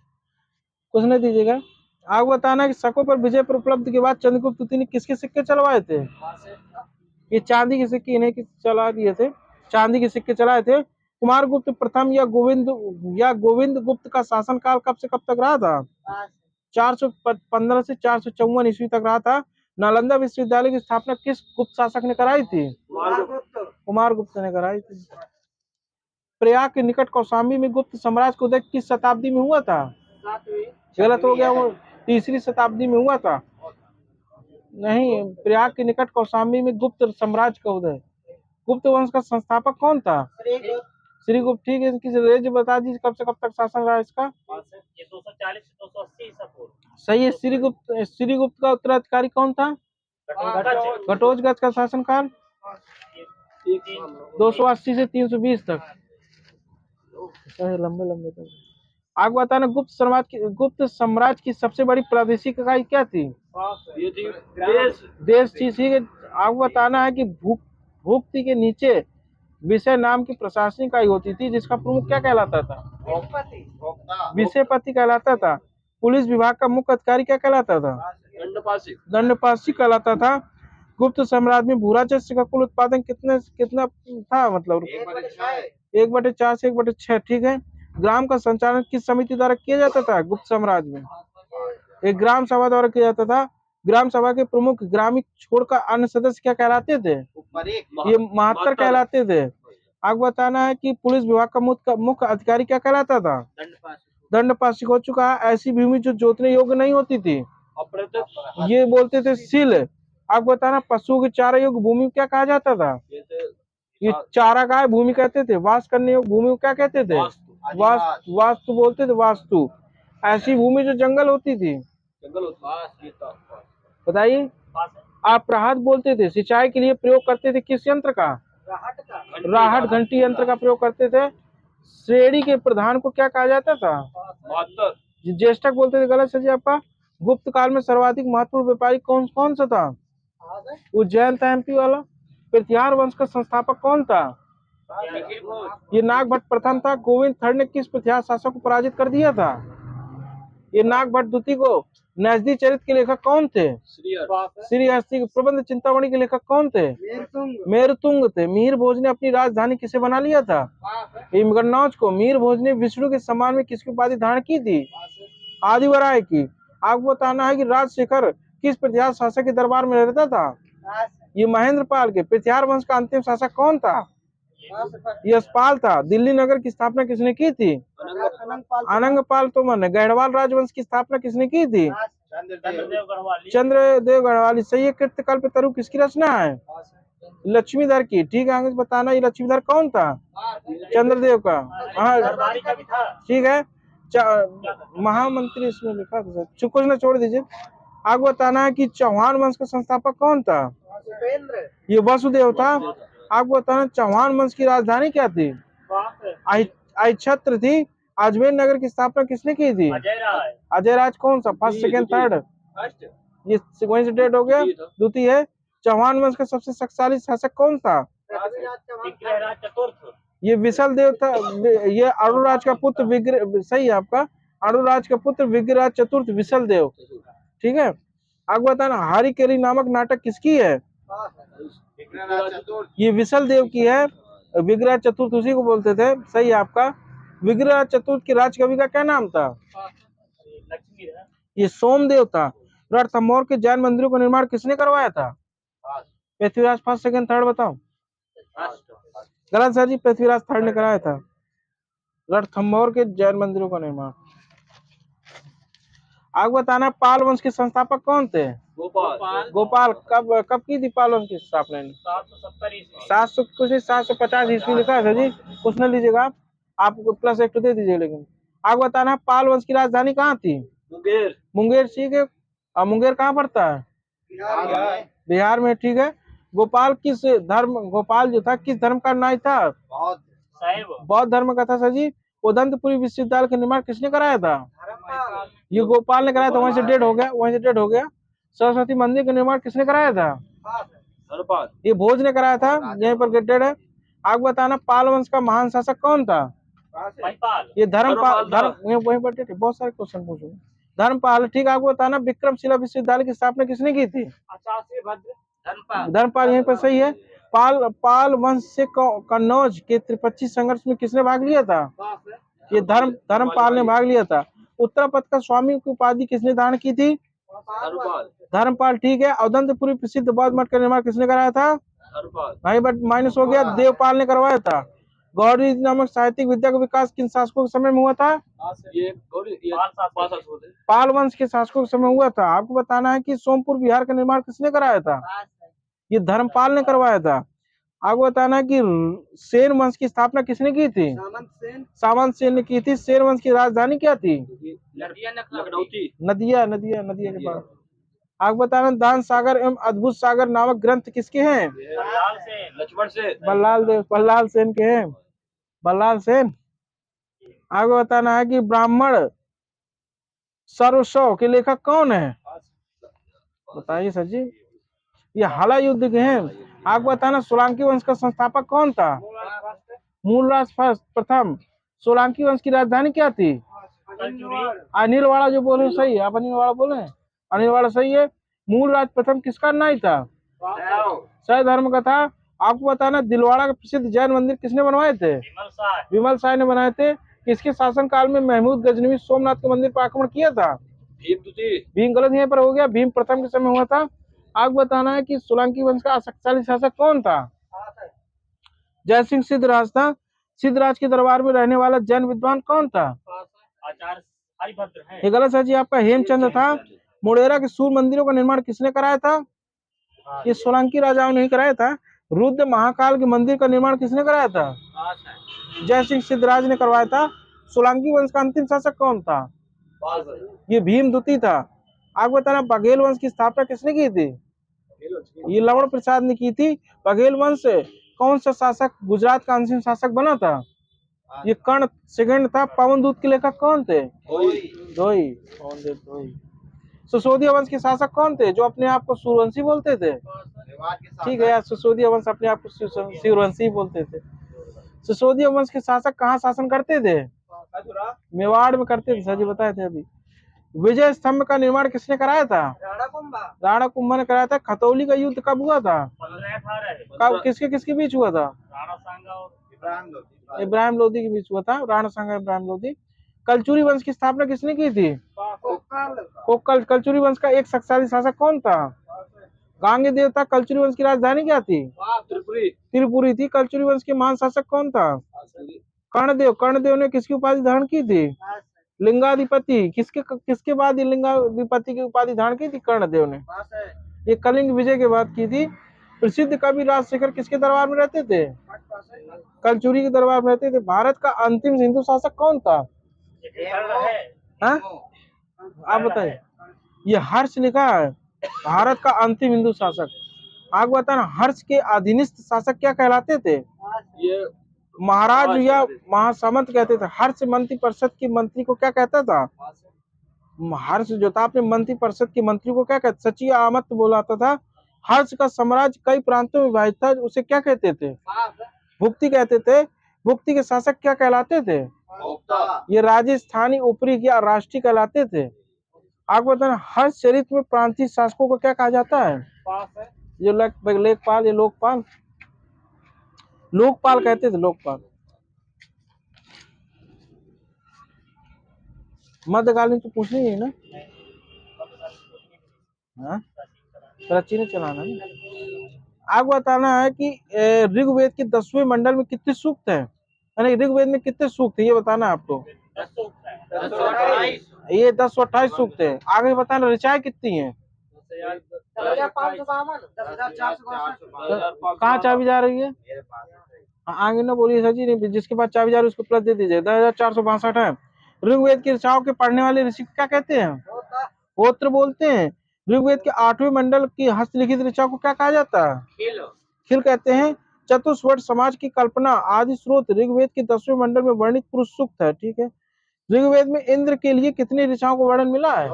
कुछ नहीं दीजिएगा। आपको बताना है कि शकों पर विजय पर उपलब्धि के बाद चंद्रगुप्त द्वितीय ने किसके सिक्के चलवाए थे? ये चांदी के सिक्के इन्हें चला दिए थे। चांदी के सिक्के चलाए थे। कुमार गुप्त प्रथम या गोविंद गुप्त का शासनकाल कब से कब तक रहा था? 415 से 454 ईस्वी तक रहा था। नालंदा विश्वविद्यालय की स्थापना किस गुप्त शासक ने कराई थी? कुमार गुप्त ने कराई थी। प्रयाग के निकट कौशाम्बी में गुप्त साम्राज्य का उदय किस शताब्दी में हुआ था? गलत हो गया, वो 3री शताब्दी में हुआ था। नहीं, प्रयाग के निकट कौशाम्बी में गुप्त साम्राज्य का उदय। गुप्त वंश का संस्थापक कौन था? श्रीगुप्त। ठीक है। इसकी रेंज बता दीजिए, कब से कब तक शासन रहा इसका? 240 से 280 ईसा पूर्व। सही है। श्रीगुप्त का उत्तराधिकारी कौन था? घटोत्कच का शासनकाल 280 से 320 तक। लंबे तक। आपको बताना गुप्त साम्राज्य की सबसे बड़ी प्रादेशिक इकाई क्या थी? देश थी। आपको बताना है कि भूक्ति के नीचे विषय नाम की प्रशासनिक इकाई होती थी, जिसका प्रमुख क्या कहलाता था? विषयपति कहलाता था। पुलिस विभाग का मुख्य अधिकारी क्या कहलाता था? दंडपाशिक कहलाता था। गुप्त साम्राज्य में भूराजस्व का कुल उत्पादन कितना था? मतलब 1/4 से 1/6। ठीक है। ग्राम का संचालन किस समिति द्वारा किया जाता था गुप्त साम्राज्य में? एक ग्राम सभा द्वारा किया जाता था। ग्राम सभा के प्रमुख ग्रामीण छोड़कर अन्य सदस्य क्या कहलाते थे? ये महात्तर कहलाते थे। आपको बताना है कि पुलिस विभाग का मुख्य अधिकारी क्या कहलाता था? दंडपाशिक हो चुका है। ऐसी भूमि जो जोतने योग्य नहीं होती थी, ये बोलते थे सील। आपको बताना पशुओं के चारा योग्य भूमि को क्या कहा जाता था? ये चारागाह भूमि कहते थे। वास करने योग्य भूमि को क्या कहते थे? वास्तु बोलते थे। वास्तु। ऐसी भूमि जो जंगल होती थी, बताइए। आप प्रहाद बोलते थे। सिंचाई के लिए प्रयोग करते थे किस यंत्र का? राहट घंटी यंत्र का प्रयोग करते थे। श्रेणी के प्रधान को क्या कहा जाता था? ज्येष्ठक बोलते थे। गलत है जी आपका। गुप्त काल में सर्वाधिक महत्वपूर्ण व्यापारी कौन सा था? उज्जैन था, एमपी वाला। प्रतिहार वंश का संस्थापक कौन था? ये नागभट्ट प्रथम था। गोविंद थर्ड ने किस प्रतिहार शासक को पराजित कर दिया था? ये नागभट्ट द्वितीय को। नैजदी चरित्र के लेखक कौन थे? श्रीहस्ती। प्रबंध चिंतामणि के लेखक कौन थे? मेरुतुंग थे। मीर भोज ने अपनी राजधानी किसे बना लिया था? गन्नौज को। मीर भोज ने विष्णु के सम्मान में किसकी उपाधि धारण की थी? आदिवराय की। आपको बताना है कि राजशेखर किस प्रतिहार शासक के दरबार में रहता था? ये महेंद्रपाल के। प्रतिहार वंश का अंतिम शासक कौन था? यशपाल था। दिल्ली नगर की स्थापना किसने की थी? अनंगपाल तोमर ने। गढ़वाल राजवंश की स्थापना किसने की थी? चंद्रदेव गढ़वाली। सही है। कृत्यकल्प तरु किसकी रचना है? लक्ष्मीधर की, ठीक है। आगे से बताना ये लक्ष्मीधर कौन था? चंद्रदेव का, हाँ दरबारी का भी था। ठीक है। महामंत्री इसमें लिखा था सर, कुछ ना छोड़ दीजिए। आगे बताना है कि चौहान वंश का संस्थापक कौन था? ये वसुदेव था। आगे बताना चौहान वंश की राजधानी क्या थी? आइछत्र थी। अजमेर नगर की स्थापना किसने की थी? अजय राज कौन सा? First, second, third? ये वहीं से डेट हो गया, द्वितीय है। चौहान वंश का सबसे शक्तिशाली शासक कौन था? चतुर्थ। ये विशल देव था। ये अरुणराज का पुत्र विग्रह, सही है आपका। अरुणराज का पुत्र विग्रहराज चतुर्थ विशल देव, ठीक है। आगे बताना हरि केरी नामक नाटक किसकी है? ये विशल देव की है। विग्रह चतुर्थ उसी को बोलते थे, सही है आपका। विग्रह चतुर्थ के राजकवि का क्या नाम था? लक्ष्मी। ये सोमदेव था। रणथंभौर के जैन मंदिरों का निर्माण किसने करवाया था? पृथ्वीराज फर्स्ट, सेकंड, थर्ड बताओ। गलत सर जी, पृथ्वीराज थर्ड ने कराया था रणथंभौर के जैन मंदिरों का निर्माण। आगे बताना पाल वंश के संस्थापक कौन थे? गोपाल। कब की थी पाल वंश की स्थापना? 770 ईस्वी। 700 कुछ नहीं, 750 ईस्वी लिखा है सर जी, कुछ न लीजिएगा आप प्लस एक तो दे दीजिए। लेकिन आगे बताना पाल वंश की राजधानी कहाँ थी? मुंगेर। मुंगेर, ठीक है। और मुंगेर कहाँ पड़ता है? बिहार में, ठीक है। गोपाल किस धर्म, गोपाल जो था किस धर्म का नाई था? बौद्ध धर्म का था सर जी। उदंतपुरी विश्वविद्यालय का निर्माण किसने कराया था? ये गोपाल ने कराया था, वहीं से डेट हो गया, वहीं से डेट हो गया। सरस्वती मंदिर का निर्माण किसने कराया था? ये भोज ने कराया था, यहीं पर गेटेड है। आगे बताना पाल वंश का महान शासक कौन था? ये धर्मपाल। वहीं पर डेट है, बहुत सारे क्वेश्चन पूछे। धर्मपाल, ठीक। आगे बताना विक्रमशिला विश्वविद्यालय की स्थापना किसने की थी? धर्मपाल, यहीं पर सही है। पाल वंश से कन्नौज के त्रिपक्षीय संघर्ष में किसने भाग लिया था? ये धर्मपाल ने भाग लिया था। उत्तरापद का स्वामी की उपाधि किसने धारण की थी? धर्मपाल, ठीक है। अवधंतपुरी प्रसिद्ध बौद्ध मठ का निर्माण किसने कराया था? नहीं, बट माइनस हो गया, देवपाल ने करवाया था। गौरी नामक साहित्यिक विद्या का विकास किन शासकों के समय में हुआ था? पाल वंश के शासकों के समय हुआ था। आपको बताना है कि सोमपुर बिहार का निर्माण किसने कराया था? ये धर्मपाल ने करवाया था। आगे बताना है कि सेन वंश की स्थापना किसने की थी? सामंत सेन ने की थी। सेन वंश की राजधानी क्या थी? नदिया के पास। आगे बताना दान सागर एवं अद्भुत सागर नामक ग्रंथ किसके हैं? लक्ष्मण से। बल्लाल सेन के हैं। बल्लाल सेन। आगे बताना है कि ब्राह्मण सर्वस्व के लेखक कौन है? बताइए सर जी। ये हाला युद्ध के हैं। आगे बताना सोलंकी वंश का संस्थापक कौन था? मूलराज प्रथम। सोलंकी वंश की राजधानी क्या थी? अनिलवाड़ा। जो बोले सही है, आप अनिलवाड़ा बोले। अनिलवाड़ा सही है। मूलराज प्रथम किसका नाई था? शैव धर्म का था। आपको बताना दिलवाड़ा का प्रसिद्ध जैन मंदिर किसने बनवाए थे? विमल शाह ने बनाए थे। किसके शासन काल में महमूद गजनवी सोमनाथ के मंदिर पर आक्रमण किया था? भीम। गलत यहीं पर हो गया, भीम प्रथम के समय हुआ था। आगे बताना है कि सोलंकी वंश का शक्तिशाली शासक कौन था? जय सिंह सिद्धराज था। सिद्धराज के दरबार में रहने वाला जैन विद्वान कौन था? आचार्य हरिभद्र है। ये गलत है जी, आपका हेमचंद था। मुडेरा के सूर्य मंदिरों का निर्माण किसने कराया था? ये सोलंकी राजाओं ने ही कराया था। रुद्र महाकाल के मंदिर का निर्माण किसने कराया था? जय सिंह सिद्धराज ने करवाया था। सोलंकी वंश का अंतिम शासक कौन था? ये भीम द्वितीय था। आगे बताना बघेल वंश की स्थापना किसने की थी? ये लवण प्रसाद ने की थी। बघेल वंश कौन सा शासक गुजरात का अंतिम शासक बना था? ये कर्ण सेकंड था। पवन दूत के लेखक कौन थे? धोई। सिसोदिया वंश के शासक कौन थे जो अपने आप को सूर्यवंशी बोलते थे? ठीक है यार, सिसोदिया वंश अपने आप को सूर्यवंशी बोलते थे। सिसोदिया वंश के शासक कहाँ शासन करते थे? मेवाड़ में करते थे सर जी, बताए थे अभी। विजय स्तंभ का निर्माण किसने कराया था? राणा कुंभा ने कराया था। खतौली का युद्ध कब हुआ था? 1518 कब, किसके बीच हुआ था? राणा सांगा और इब्राहिम लोदी के बीच हुआ था। राणा सांगा इब्राहिम लोदी। कलचुरी वंश की स्थापना किसने की थी? कलचुरी वंश का एक शक्तिशाली शासक कौन था? गांगे देवता। कलचुरी वंश की राजधानी क्या थी? त्रिपुरी थी। कलचुरी वंश के महान शासक कौन था? कर्णदेव। कर्णदेव ने किसकी उपाधि धारण की थी? लिंगाधिपति। किसके बाद ये लिंगाधिपति की उपाधि धारण की थी कर्णदेव ने? ये कलिंग विजय के बाद की थी। प्रसिद्ध कवि राजशेखर किसके दरबार में रहते थे? कलचुरी के दरबार में रहते थे। भारत का अंतिम हिंदू शासक कौन था? हाँ? आप बताइए। ये हर्ष लिखा है, भारत का अंतिम हिंदू शासक। आगे बताना, हर्ष के अधीनस्थ शासक क्या कहलाते थे? ये महाराज या महासामंत कहते थे। हर्ष मंत्री परिषद की मंत्री को क्या कहता था? हर्ष जो था अपने मंत्री परिषद के मंत्री को क्या कहते? सचिव आमत बोलाता था। हर्ष का साम्राज्य कई प्रांतों में विभाजित था, उसे क्या कहते थे? भुक्ति कहते थे। भुक्ति के शासक क्या कहलाते थे? ये राजस्थानी ऊपरी या राष्ट्रीय कहलाते थे। आगे बताना, हर्ष चरित्र में प्रांतीय शासकों को क्या कहा जाता है? जो लेखपाल, ये लोकपाल, लोकपाल कहते थे, लोकपाल। मध्यकालीन तो पूछनी है ना? हाँ, प्राचीन चलाना है। आगे बताना है कि ऋग्वेद के 10वें मंडल में कितने सूक्त हैं? यानी ऋग्वेद में कितने सूक्त है ये बताना है आपको। ये 1028 सूक्त है। आगे बताना, ऋचाएं कितनी है? कहाँ चाबी जा रही है? आगे ना बोलिए सर जी, नहीं, जिसके पास चाबी जा रही है उसको प्लस दे दीजिए। 10,462 है। ऋग्वेद के ऋचाओं के पढ़ने वाले ऋषि क्या कहते हैं? होत्र बोलते हैं। ऋग्वेद के 8वें मंडल की हस्तलिखित ऋचा को क्या कहा जाता है? खिल कहते हैं। चतुष्वर्ण समाज की कल्पना आदि स्रोत ऋग्वेद के 10वें मंडल में वर्णित पुरुष सूक्त है। ठीक है। ऋग्वेद में इंद्र के लिए कितनी ऋचाओं को वर्णन मिला है?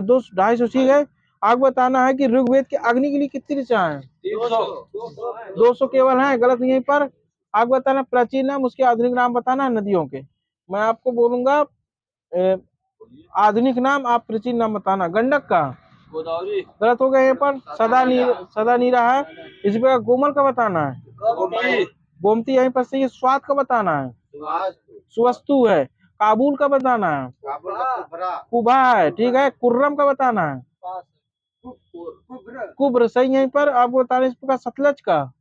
250। ठीक है। आगे बताना है कि ऋग्वेद के अग्नि के लिए कितनी ऋचा है? 200 केवल है, गलत यहीं पर। आगे बताना, प्राचीन नाम, उसके आधुनिक नाम बताना है नदियों के। मैं आपको बोलूंगा आधुनिक नाम, आप प्राचीन नाम बताना। गंडक का गोदावरी गलत हो गया यहाँ पर। सदा नीरा है। इस पे गोमल का बताना है। गोमती यहीं पर से। स्वाद का बताना है। सुवस्तु है। काबुल का बताना है। कुबा है। ठीक है। कुर्रम का बताना है। कुब्र सही यहीं पर। आपको बताना इस प्रकार सतलज का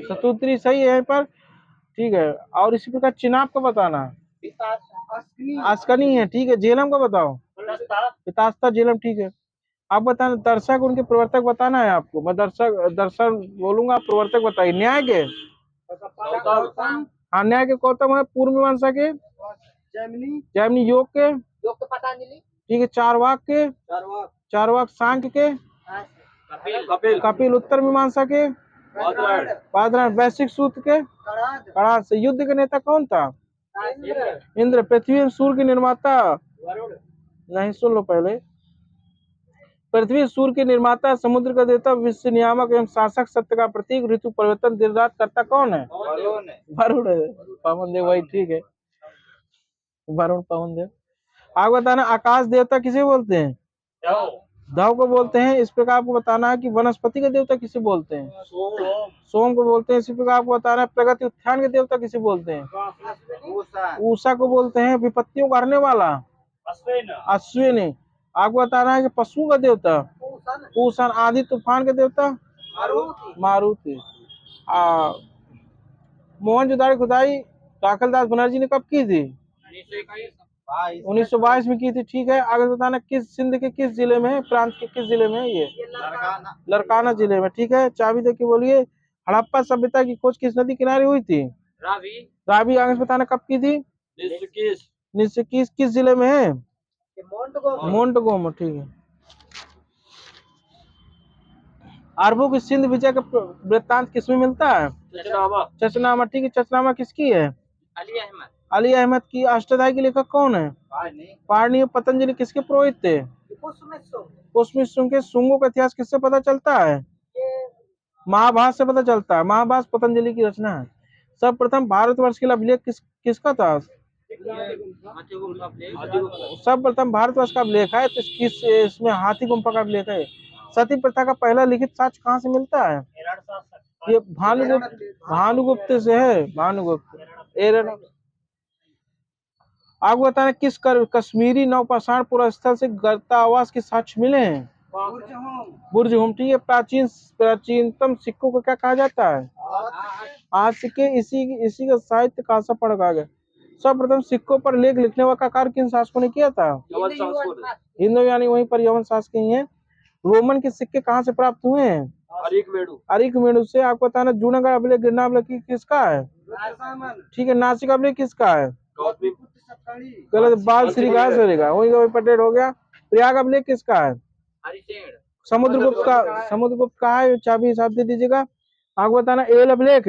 सतुत्री सही है यहीं पर। ठीक है। और इसी प्रकार चिनाब का बताना है। अस्कनी है। ठीक है। झेलम का बताओ। पितास्ता, झेलम। ठीक है। आप बताना, दर्शक उनके प्रवर्तक बताना है आपको। मैं दर्शक बोलूंगा, प्रवर्तक बताइए। न्याय के हाँ, न्याय के गौतम है। पूर्व मीमांसा के जैमिनी, योग के ठीक है। चारवाक सांख्य के कपिल उत्तर मीमांसा के बादरायण वैश्विक सूत्र के कड़ा से। युद्ध के नेता कौन था? इंद्र। पृथ्वी एवं सूर्य के निर्माता नहीं, सुन लो पहले। पृथ्वी सूर्य के निर्माता, समुद्र का देवता, विश्व नियामक एवं शासक, सत्य का प्रतीक, ऋतु परिवर्तन दिन रात करता कौन है? वरुण है। पवन देव वही। ठीक है। वरुण, पवन देव। आगे बताना, आकाश देवता किसे बोलते हैं? धव को बोलते हैं। इस प्रकार आपको बताना है कि वनस्पति के देवता किसे बोलते हैं? सोम को बोलते हैं। इसी प्रकार आपको बताना है प्रगति उत्थान के देवता किसे बोलते हैं? उषा को बोलते हैं। विपत्तियों को हरने वाला अश्विनी। आपको बताना है कि पशुओं का देवता पूषण। आदि तूफान के देवता मारुति। मोहनजोदाड़ो खुदाई दाखलदास बनर्जी ने कब की थी? 1922 में की थी। ठीक है। आगे बताना, किस सिंध के किस जिले में है? प्रांत के किस जिले में है ये? लरकाना जिले में। ठीक है। चाबी दे के बोलिए। हड़प्पा सभ्यता की खोज किस नदी किनारे हुई थी? रावी। आगे बताना, कब की थी? 1921। किस जिले में है? मोन्टगोमो। ठीक है। अरबों की सिंध विजय का वृत्तांत किसमें मिलता है? चचनामा। ठीक है। चचनामा किसकी है? अली अहमद की। अष्टाध्यायी के लेखक कौन है? पाणिनि। पतंजलि किसके पुरोहित थे? पुष्मित शुंग के। शुंगों का इतिहास किससे पता चलता है? महाभारत से पता चलता है। महाभारत पतंजलि की रचना है। सर्वप्रथम भारतवर्ष के लिए अभिलेख किसका था? सर्वप्रथम भारतवर्ष का अभिलेख है तो इसमें हाथी गुम्फा का अभिलेख है। सती प्रथा का पहला लिखित साक्ष्य कहाँ से मिलता है? ये भानुगुप्त से है। भानुगुप्त। आपको बताना, किस कश्मीरी नवपाषाण पुरस्कार से गर्तावास के साक्ष्य मिले हैं? बुर्ज होम। ठीक है। प्राचीनतम सिक्कों को क्या कहा जाता है? आज के इसी का साहित्य कांसा पड़ गया। सर्वप्रथम सिक्कों पर लेख लिखने का कार्य किन शासकों ने किया था? हिंदू, यानी वहीं पर यवन शासक ही है। रोमन के सिक्के कहाँ से प्राप्त हुए हैं? अरिकमेणु से। आपको बताना जूनागढ़ अभिलेख गिरना अभिलेख किसका है? ठीक है। नासिक अभिलेख किसका है? गलत। बाल श्री कहाँ से रहेगा? वही पटेट हो गया। प्रयाग अभिलेख किसका है? समुद्रगुप्त का है। चाबी हिसाब दे दीजिएगा। आपको बताना एल अभिलेख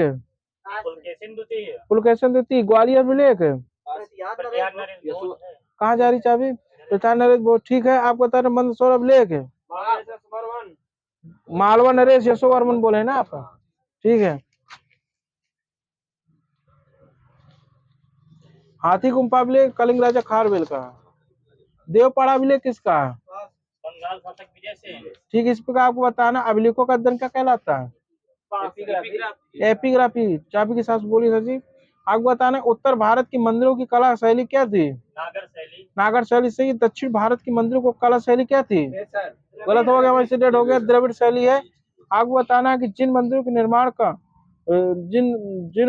पुलकेशिन द्वितीय। ग्वालियर अभिलेख कहाँ जा रही चाबी? प्रचार नरेश बहुत ठीक है। आपको बताना मंदसौर अभिलेख मालवा नरेश यशोवर्मन बोले ना आप? ठीक है। हाथी गुम्फा अभिलेख कलिंग राजा खारवेल का। देवपाड़ा अभिलेख किसका है? ठीक है। इस प्रकार आपको बताना अभिलेखों का अध्ययन क्या कहलाता है? एपिग्राफी। चाबी के साथ बोली सर जी। आपको बताना उत्तर भारत की मंदिरों की कला शैली क्या थी? नागर शैली सही। दक्षिण भारत की मंदिरों को कला शैली क्या थी? गलत हो गया, वैसे डेट हो गया। द्रविड़ शैली है। आपको बताना कि जिन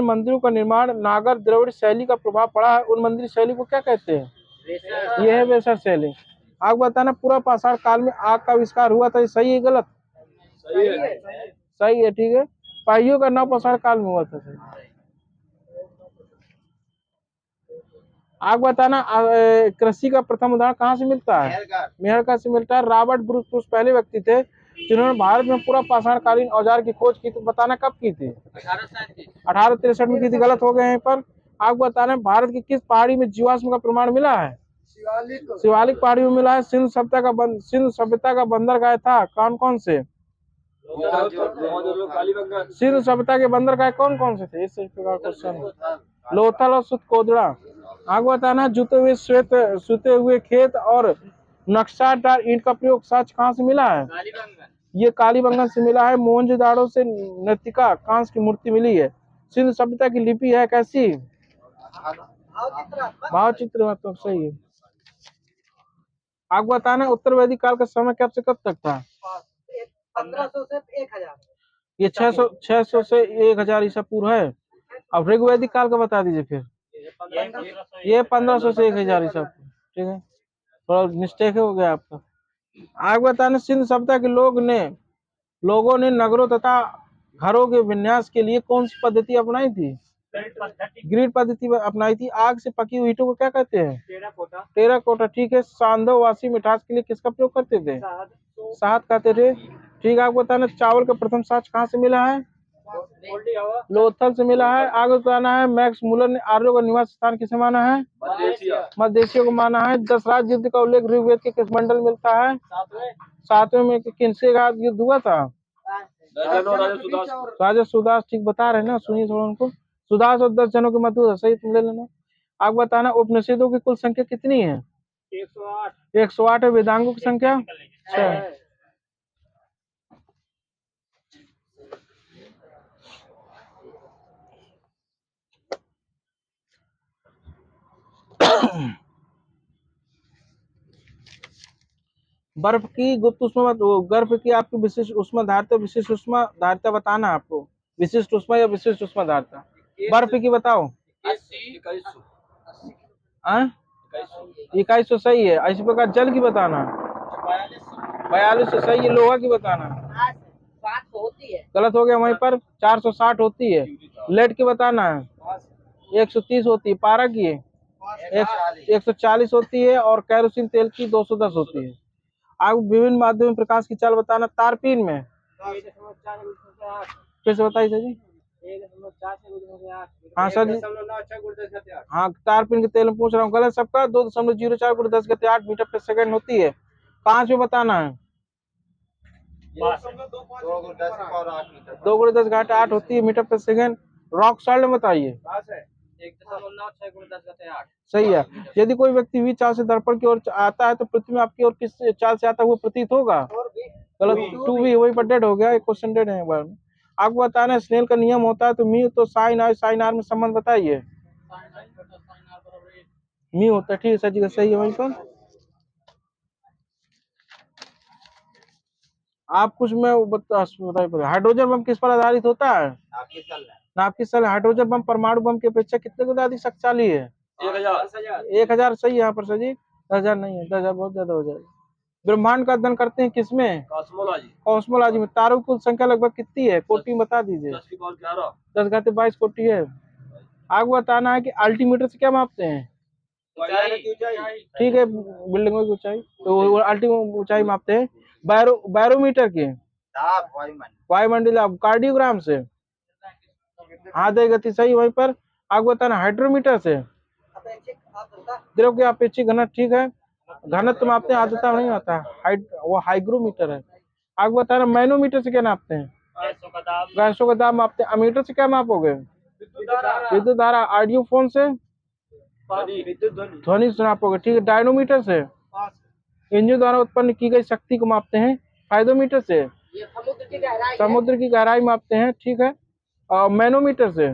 मंदिरों का निर्माण नागर द्रविड़ शैली का प्रभाव पड़ा है उन मंदिर शैली को क्या कहते हैं? यह है वेसर शैली। आपको बताना पूरा पाषाण काल में आग का आविष्कार हुआ था, ये सही है गलत? सही है। ठीक है। पहियों का नव पाषाण काल में हुआ था। सही। आप बताना कृषि का प्रथम उदाहरण कहाँ से मिलता है? मेहरका से मिलता है। रॉबर्ट ब्रूस पहले व्यक्ति थे जिन्होंने भारत में पूरा पाषाणकालीन औजार की खोज की थी। बताना कब की थी? 1863 में की थी। गलत हो गए हैं पर। आपको बताना भारत की किस पहाड़ी में जीवाश्म का प्रमाण मिला है? शिवालिक पहाड़ी में मिला है। सिंधु सभ्यता का बंदरगाह था कौन कौन से? सिंधु सभ्यता के बंदरगाह कौन कौन से थे? इस प्रकार क्वेश्चन। लोथल और सुतकोदड़ा। आपको बताना सूते हुए खेत और नक्शादार ईंट का प्रयोग साक्ष्य कहाँ से मिला है? ये कालीबंगन से मिला है। मोहनजोदाड़ो से नृतिका कांस्य की मूर्ति मिली है। सिंधु सभ्यता की लिपि है कैसी? भावचित्र। मतलब सही है। आपको बताना उत्तर वैदिक काल का समय कब से कब तक था? 1500 से 1000। ये 600 से 1000 ईसा पूर्व है। अब ऋग्वैदिक काल का बता दीजिए फिर। ये 1500 से 1000 ईसा पूर्व। ठीक है। थोड़ा मिस्टेक हो गया आपका। आपको बताना सिंधु सभ्यता के लोगों ने नगरों तथा घरों के विन्यास के लिए कौन सी पद्धति अपनाई थी? ग्रिड पद्धति अपनाई थी। आग से पकी हुई ईंटों को क्या कहते हैं? टेराकोटा। ठीक है। सांधववासी मिठास के लिए किसका प्रयोग करते थे? शहद कहते थे। ठीक है। आपको बताना चावल का प्रथम साक्ष्य कहाँ से मिला है? लोथल से मिला है। आगे बताना है मैक्स मुलर ने आर्यों का निवास स्थान किसे माना है? मध्य एशिया को माना है। 10 राज्य युद्ध का उल्लेख ऋग्वेद के किस मंडल मिलता है? 7वें में। किनसे का युद्ध हुआ था? राजा सुदास। ठीक बता रहे हैं ना, सुनिए थोड़ा उनको। सुदास और 10 जनों के मध्य सही तुम ले लेना। आप बताना उपनिषदों की कुल संख्या कितनी है? 108 है। वेदांगों की संख्या 6। बर्फ की गुप्त उष्मा गर्भ की आपकी विशिष्ट उष्मा धारिता। विशिष्ट उष्मा धारिता बताना आपको। विशिष्ट उष्मा या विशिष्ट उष्मा धारिता बर्फ की बताओ। 2100 सही है। इसी प्रकार जल की बताना। 4200 सही है। लोहा की बताना। 7 होती है। गलत हो गया वहीं पर। 460 होती है। लेड की बताना है। 130 होती है। पारा की 140 होती है। और कैरोसिन तेल की 210 होती है। आप विभिन्न माध्यम में प्रकाश की चाल बताना। तारपीन में फिर से बताइए सर जी। 1.4 हाँ सर जी। हाँ तारपीन के तेल में पूछ रहा हूँ। गलत सबका। 2.04 × 10⁸ मीटर पर सेकंड होती है। 5 में बताना है। 2 × 10⁸ होती है मीटर पर सेकंड। रॉक सॉल्ट में बताइए। 1.96 × 10⁻⁸। सही है। यदि कोई व्यक्ति वी चाल से दर्पण की ओर आता है तो पृथ्वी में आपकी ओर किस चाल से आता हुआ प्रतीत होगा? गलत। 2v वही पर डेड हो गया। एक क्वेश्चन डेड है एक बार में। आपको बताना है स्नेल का नियम होता है तो मी तो साइन आर में संबंध बताइए। मी होता है। ठीक है सर जी का सही है वहीं पर। आप कुछ में बताइए हाइड्रोजन बम किस पर आधारित होता है? नाभिक सल। हाइड्रोजन बम परमाणु बम की अपेक्षा कितने गुना अधिक शक्तिशाली है? 1000 सही है यहाँ पर सर जी। 10,000 नहीं है। 10,000 बहुत ज्यादा हो जाएगा। ब्रह्मांड का अध्ययन करते हैं किसमें? कॉस्मोलॉजी। कॉस्मोलॉजी में। तारों की कुल संख्या लगभग कितनी है? कोटि में बता दीजिए। 10 की पावर 11। 10⁻22 कोटि है। आपको बताना है कि अल्टीमीटर से क्या मापते हैं? ऊंचाई। ठीक है, बिल्डिंगों की ऊंचाई, तो वो अल्टीमीटर ऊंचाई मापते हैं। बैरोमीटर की वायुमंडलीय। कार्डियोग्राम से हृदय गति, सही। वहीं पर आपको बताना हाइड्रोमीटर से द्रव की अपेक्षित घनत्व, ठीक है, घनत्व मापते हैं, आर्द्रता नहीं आता। वो हाइग्रोमीटर है। आपको बताना मैनोमीटर से क्या नापते हैं? गैसों का दाब मापते हैं। अमीटर से क्या मापोगे? विद्युत धारा। ऑडियो फोन से ध्वनि से नापोगे, ठीक है। डायनोमीटर से इंजन द्वारा उत्पन्न की गई शक्ति को मापते हैं। फाइदोमीटर से ये समुद्र की गहराई है। समुद्र की गहराई मापते हैं, ठीक है। और मैनोमीटर से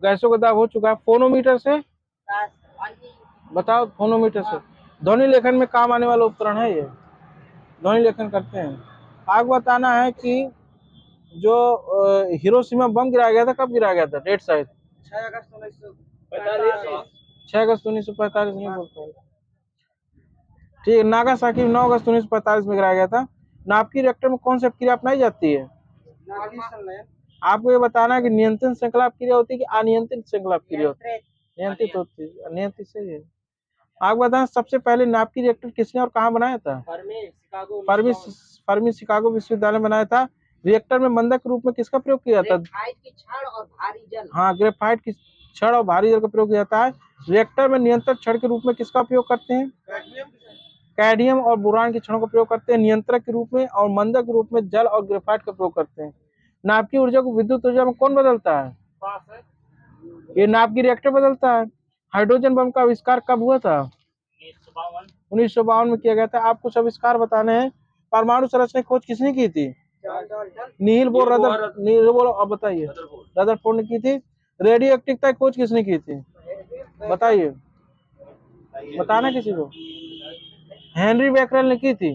गैसों का दाब हो चुका है। फोनोमीटर से बताओ, फोनोमीटर से ध्वनि लेखन में काम आने वाला उपकरण है ये, ध्वनि लेखन करते हैं। आपको बताना है कि जो हिरोशिमा बम गिराया गया था, कब गिराया गया था? डेट शायद 6 अगस्त 1945। 6 अगस्त 1945 नहीं बोलते हैं, ठीक है। नागासाकी 9 अगस्त 1945 में गिराया गया था। नाभिकीय रिएक्टर में कौन सी अपक्रिया अपनाई जाती है? आपको ये बताना है कि नियंत्रण श्रृंखला अपक्रिया होती है कि अनियंत्रित श्रृंखला अपक्रिया होती है? नियंत्रित होती है, नियंत्रित सही है। आपको बताना सबसे पहले नाभिकीय रिएक्टर किसने और कहाँ बनाया था? फर्मी शिकागो विश्वविद्यालय में बनाया था। रिएक्टर में मंदक रूप में किसका प्रयोग किया जाता है? ग्रेफाइट की छड़ और भारी जल। हाँ, ग्रेफाइट की छड़ और भारी जल का प्रयोग किया जाता है। रिएक्टर में नियंत्रक छड़ के रूप में किसका उपयोग करते हैं? कैडमियम और बोरान की छड़ों का प्रयोग करते हैं नियंत्रक के रूप में, और मंदक के रूप में जल और ग्रेफाइट का प्रयोग करते हैं। नाभिकीय ऊर्जा को विद्युत ऊर्जा में कौन बदलता है? ये नाभिकीय रिएक्टर बदलता है। हाइड्रोजन बम का आविष्कार कब हुआ था? 1952 में किया गया था। आपको सब आविष्कार बताने हैं। परमाणु संरचना की खोज किसने की थी? नील बोर अब बताइए। रदरफोर्ड ने की थी। रेडियो एक्टिवता की खोज किसने की थी? बताइए, बताना किसी को। हेनरी बैकरेल ने की थी।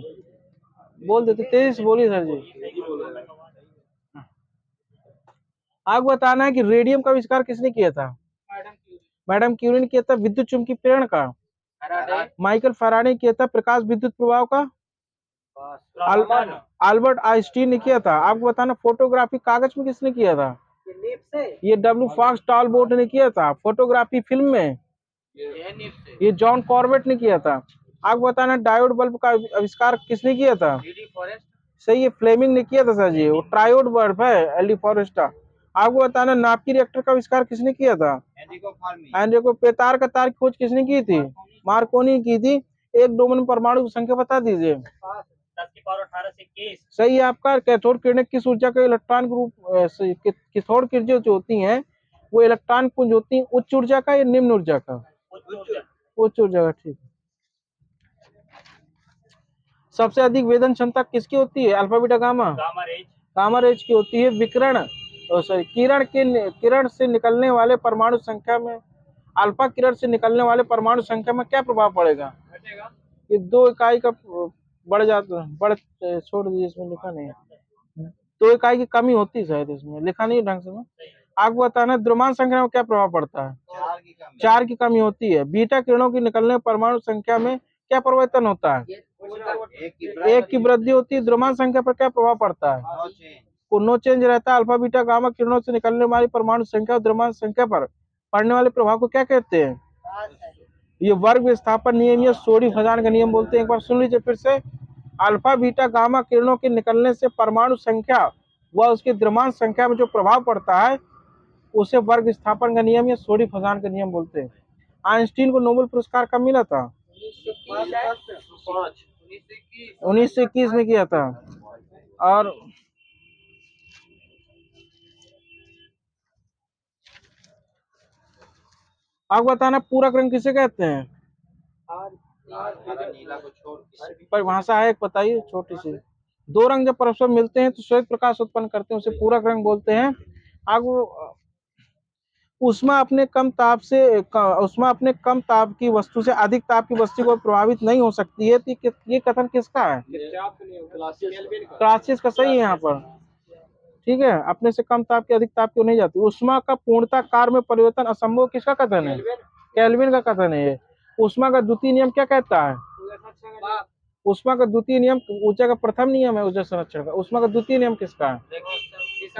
बोल देते, तेजी से बोलिए सर जी। आपको बताना है कि रेडियम का आविष्कार किसने किया था? मैडम क्यूरी ने किया था। विद्युत चुंबकीय प्रेरण का माइकल फैराडे ने किया था। प्रकाश विद्युत प्रभाव का अल्बर्ट आइंस्टीन ने किया था। आपको बताना फोटोग्राफी कागज में किसने किया था? ये डब्ल्यू फॉक्स टॉलबोट ने किया था। फोटोग्राफी फिल्म में ये जॉन कॉर्बेट ने किया था। आपको बताना डायोड बल्ब का आविष्कार किसने किया था? सही है, फ्लेमिंग ने किया था सर जी। वो ट्रायोड बल्ब है, एल फॉरेस्टा। आपको बताना नाभिकीय रिएक्टर का आविष्कार किसने किया था? एनरिको। पेतार का तार की खोज किसने की थी? मार्कोनी की थी। एक डोमेन में परमाणु की संख्या बता दीजिए। 10 की पावर 18 से 21। सही है आपका। कैथोड किरणें किस ऊर्जा के इलेक्ट्रॉन के रूप कैथोड किरणें जो होती हैं वो इलेक्ट्रॉन पुंज होती हैं, उच्च ऊर्जा का या निम्न ऊर्जा का? उच्च ऊर्जा का, ठीक है। सबसे अधिक वेदन क्षमता किसकी होती है? Alpha beta gamma? Gamma rays की होती है। विकिरण किरण से निकलने वाले परमाणु संख्या में, अल्फा किरण से निकलने वाले परमाणु संख्या में क्या प्रभाव पड़ेगा? ये 2 इकाई का बढ़ जाता, छोड़ दीजिए, इसमें लिखा नहीं है। 2 इकाई की कमी होती है शायद, इसमें लिखा नहीं ढंग से में। आपको बताना द्रव्यमान संख्या में क्या प्रभाव पड़ता है? 4 की कमी होती है। बीटा किरणों की निकलने परमाणु संख्या में क्या परिवर्तन होता है? 1 की वृद्धि होती है। द्रव्यमान संख्या पर क्या प्रभाव पड़ता है? नो चेंज रहता है। अल्फा बीटा गामा किरणों से निकलने वाली परमाणु संख्या और द्रव्यमान संख्या पर पड़ने वाले प्रभाव को क्या कहते हैं? ये वर्ग विस्थापन नियम या सोडी फजान का नियम बोलते हैं। एक बार सुन लीजिए फिर से। अल्फा बीटा गामा किरणों के निकलने से परमाणु संख्या व उसकी द्रव्यमान संख्या में जो प्रभाव पड़ता है उसे वर्ग विस्थापन का नियम या सोडी फजान का नियम बोलते हैं। आइंस्टीन को नोबेल पुरस्कार कब मिला था? 1921 में किया था। और आपको बताना पूरक रंग किसे कहते हैं? परिभाषा है, बताइए छोटी सी। 2 रंग जब परस्पर मिलते हैं तो श्वेत प्रकाश उत्पन्न करते हैं, उसे पूरक रंग बोलते हैं। आपको ऊष्मा अपने कम ताप की वस्तु से अधिक ताप की वस्तु को प्रभावित नहीं हो सकती है। तो ये कथन किसका है? क्लासियस का सही है यहाँ पर, ठीक है। अपने से कम ताप की अधिक ताप की नहीं जाती। ऊष्मा का पूर्णता कार्य में परिवर्तन असंभव किसका कथन है? केल्विन का कथन है। ऊष्मा का द्वितीय नियम क्या कहता है? ऊष्मा का द्वितीय नियम ऊर्जा का प्रथम नियम है ऊर्जा संरक्षण का। ऊष्मा का द्वितीय नियम किसका है?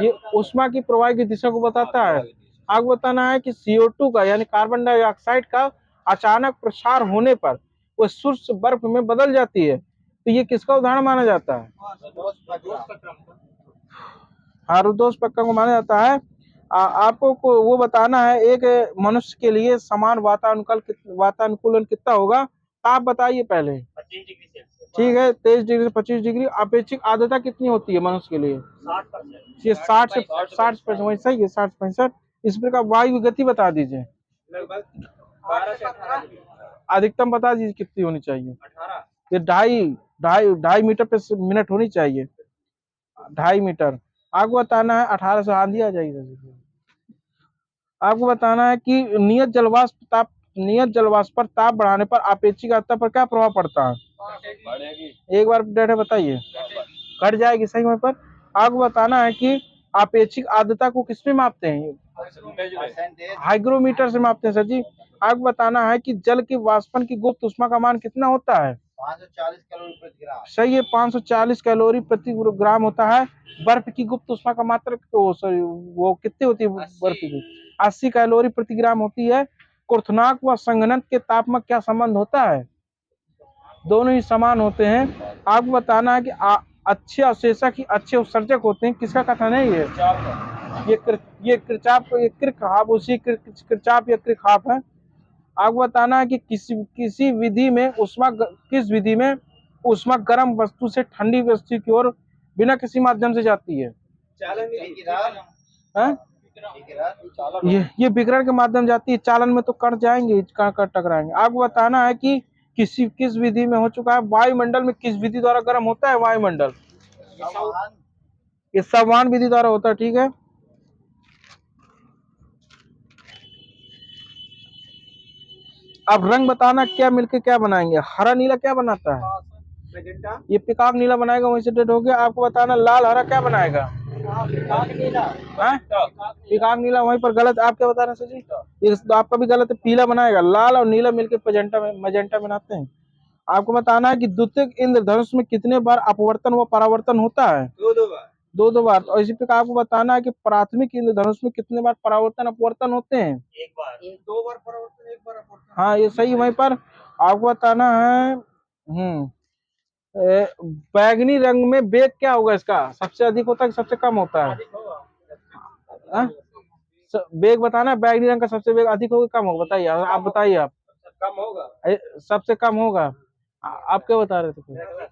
ये ऊष्मा की प्रवाह की दिशा को बताता है। आपको बताना है कि CO2 का यानी कार्बन डाइऑक्साइड का अचानक प्रसार होने पर वो शुष्क बर्फ में बदल जाती है, तो ये किसका उदाहरण माना जाता है? हारुदोष प्रक्रम को माना जाता है। आपको वो बताना है एक मनुष्य के लिए समान वातानुकूलन कितना होगा, आप बताइए पहले। 25 डिग्री सेल्सियस। ठीक है, 23 डिग्री से 25 डिग्री। अपेक्षित आर्द्रता कितनी होती है मनुष्य के लिए? 60%। ये 60% वही सही है, 60-65। इस प्रकार वायु की गति बता दीजिए, लगभग 12 से 18 अधिकतम बता दीजिए कितनी होनी चाहिए? 18। ये ढाई मीटर पे मिनट होनी चाहिए, 2.5 मीटर। आपको बताना है 18 से आंधी आ जाएगी। आपको बताना है कि नियत जलवाष्प पर ताप बढ़ाने पर अपेक्षित आर्द्रता पर क्या प्रभाव पड़ता है? एक बार डेटा बताइए। घट जाएगी, सही वहीं पर। आपको बताना है कि अपेक्षित आर्द्रता को किस में मापते हैं? हाइग्रोमीटर से मापते हैं सर जी। आपको बताना है कि जल के वाष्पन की गुप्त ऊष्मा का मान कितना होता है? 540 कैलोरी प्रति ग्राम। सही है, 540 कैलोरी प्रति ग्राम होता है। बर्फ की गुप्त ऊष्मा का मात्रा वो कितनी होती है? बर्फ की 80 कैलोरी प्रति ग्राम होती है। क्वथनांक व संघनक के ताप में क्या संबंध होता है? दोनों ही समान होते हैं। आपको बताना है कि अच्छे अवशेषक ही अच्छे उत्सर्जक होते हैं, किसका कथन है ये? ये किरचॉफ उसी किरचॉफ या किरचॉफ है। आपको बताना है कि किस विधि में ऊष्मा गर्म वस्तु से ठंडी वस्तु की ओर बिना किसी माध्यम से जाती है? ये विकिरण के माध्यम जाती है। चालन में तो कण जाएंगे, कण टकराएंगे। आपको बताना है कि किस विधि में हो चुका है? वायुमंडल में किस विधि द्वारा गर्म होता है वायुमंडल? ये संवहन विधि द्वारा होता है। ठीक है, अब रंग बताना क्या मिलके क्या बनाएंगे? हरा नीला क्या बनाता है? ये पिकाक नीला बनाएगा, वहीं से डेट हो गया। आपको बताना लाल हरा क्या बनाएगा? पिकाक नीला वहीं पर गलत। आप क्या बता रहे हैं सर जी? ये तो आपका भी गलत है, पीला बनाएगा। लाल और नीला मिलकर मजेंटा बनाते हैं। आपको बताना है कि द्वितीयक इंद्रधनुष में कितने बार अपवर्तन व परावर्तन होता है? 2 बार। और इसी प्रकार आपको बताना है कि प्राथमिक इंद्रधनुष में कितने बार परावर्तन अपवर्तन होते हैं? 1 बार। 2 बार परावर्तन, 1 बार अपवर्तन। हाँ, ये सही। वहीं पर आपको बताना है बैगनी रंग में वेग क्या होगा इसका? सबसे अधिक होता है कि सबसे कम होता है? वेग बताना है, बैगनी रंग का सबसे वेग अधिक होगा कम होगा? बताइए, आप बताइए। आप कम होगा। सबसे कम होगा। आप क्या बता रहे थे फिर?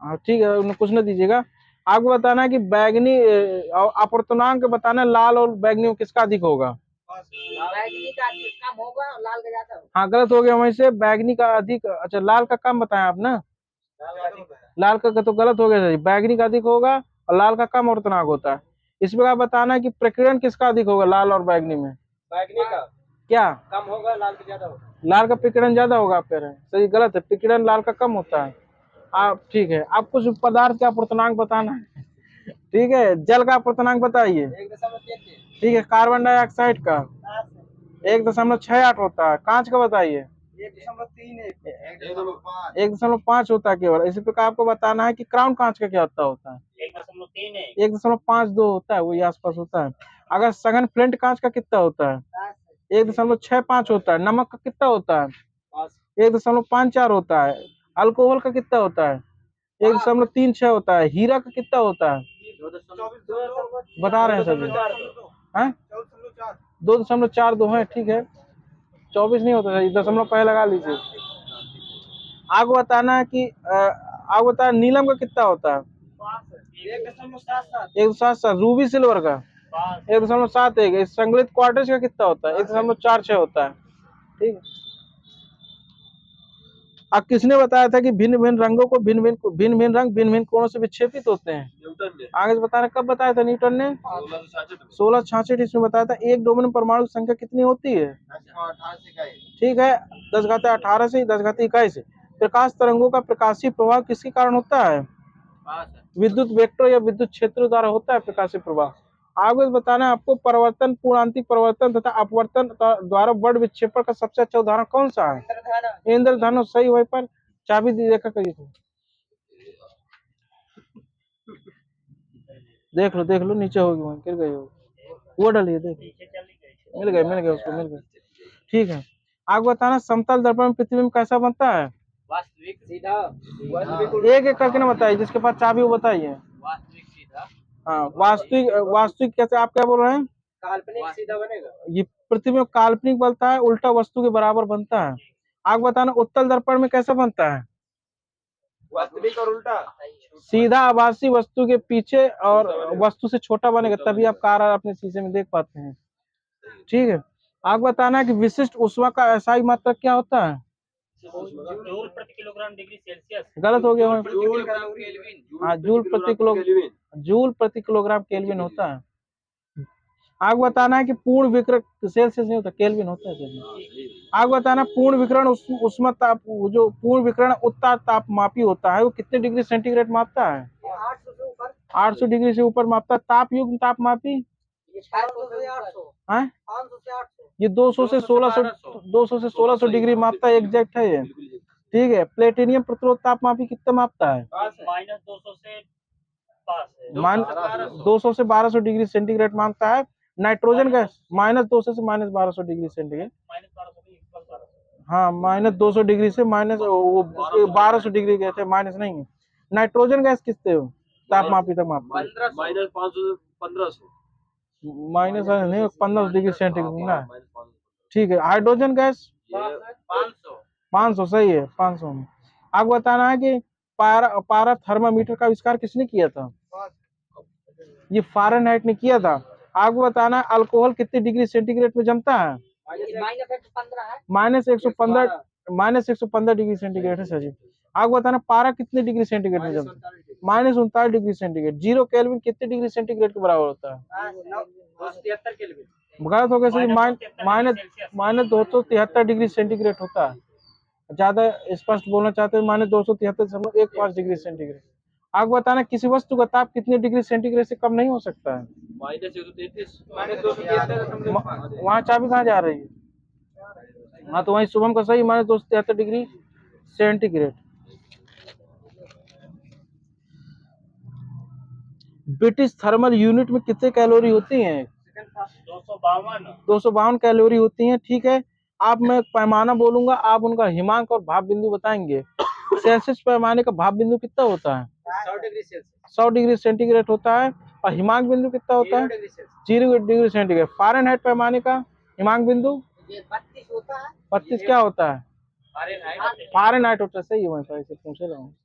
हाँ ठीक है, कुछ न दीजिएगा। आपको बताना है कि बैगनी अपवर्तनांक बताना है, लाल और बैगनी में किसका अधिक होगा? बैगनी का कम होगा, लाल का ज्यादा होगा। हाँ, गलत हो गया वहीं से। बैगनी का अधिक, अच्छा लाल का कम बताया आप ना? लाल का तो गलत हो गया। बैगनी का अधिक होगा और लाल का कम अपवर्तनांक होता है। इस प्रकार बताना है कि प्रकीर्णन किसका अधिक होगा लाल और बैगनी में? बैगनी का क्या कम होगा, लाल का ज्यादा होगा। लाल का प्रकीर्णन ज्यादा होगा, आप कह रहे हैं। सही गलत है, प्रकीर्णन लाल का कम होता है। आप ठीक है, आप कुछ पदार्थ का अपवर्तनांक बताना है। ठीक है, जल का अपवर्तनांक बताइए। 1.33। ठीक है, कार्बन डाइऑक्साइड का 1.68 होता है। कांच का बताइए। 1.31। 1.5 होता है केवल। इसी प्रकार आपको बताना है कि क्राउन कांच का क्या होता है? 1.31। 1.52 होता है, वही आसपास होता है। अगर सघन फ्लेंट कांच का कितना होता है? 1.65 होता है। नमक का कितना होता है? 1.54 होता है। अल्कोहल का कितना होता है? 1.36 होता है। हीरा का कितना होता है? बता रहे हैं सभी। 2.42 है। ठीक है, 24 नहीं होता है, दशमलव पहले लगा लीजिए। आपको बताना है कि आपको बताया नीलम का कितना होता है? 1.77। रूबी सिल्वर का 1.71। संगलित क्वार्टज का कितना होता है? 1.46 होता है। ठीक है, अब किसने बताया था कि भिन्न भिन्न रंगों को भिन्न भिन्न रंग भिन्न भिन्न कोणों से विक्षेपित होते हैं? न्यूटन ने। आगे से बताना, कब बताया था न्यूटन ने? 1666 इसमें बताया था। एक डोमेन परमाणु संख्या कितनी होती है? ठीक है, 10⁻18 से 10⁻21। प्रकाश तरंगों का प्रकाशीय प्रभाव किसके कारण होता है? विद्युत वेक्टर या विद्युत क्षेत्र द्वारा होता है प्रकाशीय प्रभाव। आगे बताना है आपको परावर्तन, पूर्णांतिक परावर्तन तथा अपवर्तन द्वारा वर्ण विक्षेपण का सबसे अच्छा उदाहरण कौन सा है? इंद्रधनुष। सही। वहीं पर चाबी देखा करिए तो। देख लो नीचे होगी, वहीं गिर गई होगी, वो डालिए, देख नीचे चली गई। मिल गए उसको, मिल गए। ठीक है, आप बताना समतल दर्पण में प्रतिबिंब कैसा बनता है? वास्तविक सीधा। एक एक करके ना बताइए, जिसके पास चाबी वो बताइए। वास्तविक सीधा। हाँ, वास्तविक वास्तविक कैसे, आप क्या बोल रहे हैं? काल्पनिक सीधा बनेगा। ये प्रतिबिंब काल्पनिक बनता है, उल्टा वस्तु के बराबर बनता है। आप बताना उत्तल दर्पण में कैसा बनता है? वास्तविक और उल्टा। सीधा आभासी वस्तु के पीछे और वस्तु से छोटा बनेगा, तभी आप कार अपने शीशे में देख पाते हैं। ठीक है, आप बताना कि विशिष्ट ऊष्मा का एसआई मात्रक क्या होता है? जूल प्रति किलोग्राम डिग्री सेल्सियस। गलत हो गया, केल्विन। हाँ जूल प्रति किलोग्राम केल्विन होता है। आग बताना है कि पूर्ण विकिरण सेल्सियस नहीं होता, केल्विन होता है। आग बताना पूर्ण विकिरण उष्मा ताप, जो पूर्ण विकिरण उत्तर तापमापी होता है वो कितने डिग्री सेंटीग्रेड मापता है? 800 से ऊपर। 800 डिग्री से ऊपर मापता है। ताप युग्म तापमापी ये 500 से 800। है, 500 से 800। ये 200 से 1600 डिग्री मापता है, एग्जैक्ट है ये। ठीक है, प्लेटिनियम प्रतिरोध तापमापी कितना मापता है? -200 से पास है। मान 200 से 1200 डिग्री सेंटीग्रेड मापता है। नाइट्रोजन गैस -200 से -1200 डिग्री सेंटीग्रेड। -1200 से 1200। हाँ, -200 डिग्री से -1200 डिग्री गए थे, माइनस नहीं है। नाइट्रोजन गैस किससे तापमापी तक मापता है? -500 से 1500। माइनस नहीं, 1500 डिग्री सेंटीग्रेड ना। ठीक है, हाइड्रोजन गैस 500। 500 सही है, 500 में। आपको बताना है कि पारा थर्मामीटर का आविष्कार किसने किया था? ये फारेनहाइट ने किया था। आपको बताना है अल्कोहल कितनी डिग्री सेंटीग्रेड में जमता है? -115 है। -115 डिग्री सेंटीग्रेड है सर जी। आपको बताना पारा कितने डिग्री सेंटीग्रेड में जमता है? -39 डिग्री सेंटीग्रेड। 0 केल्विन कितने डिग्री सेंटीग्रेड के बराबर होता है? 273 केल्विन। गलत हो गया सर जी, -273 डिग्री सेंटीग्रेड होता है। ज्यादा स्पष्ट बोलना चाहते हैं, -273.15 डिग्री सेंटीग्रेड। आपको बताना किसी वस्तु का ताप कितने डिग्री सेंटीग्रेड से कम नहीं हो सकता है? -133। वहाँ चाबी कहाँ जा रही है? हाँ, तो वहीं शुभम का सही, -273 degree centigrade. British thermal unit में कितने कैलोरी होती हैं? 252 कैलोरी होती हैं। ठीक है, आप मैं पैमाना बोलूंगा, आप उनका हिमांक और भाप बिंदु बताएंगे। सेल्सियस पैमाने का भाप बिंदु कितना होता है? 100 डिग्री सेंटीग्रेड होता है। और हिमांक बिंदु कितना होता है? 0 डिग्री सेंटीग्रेड। फारेनहाइट पैमाने का हिमांक बिंदु 32 होता है। 32 क्या होता है? फारेनहाइट होता है, सही है, वहीं पर ऐसे पूछ रहा हूँ।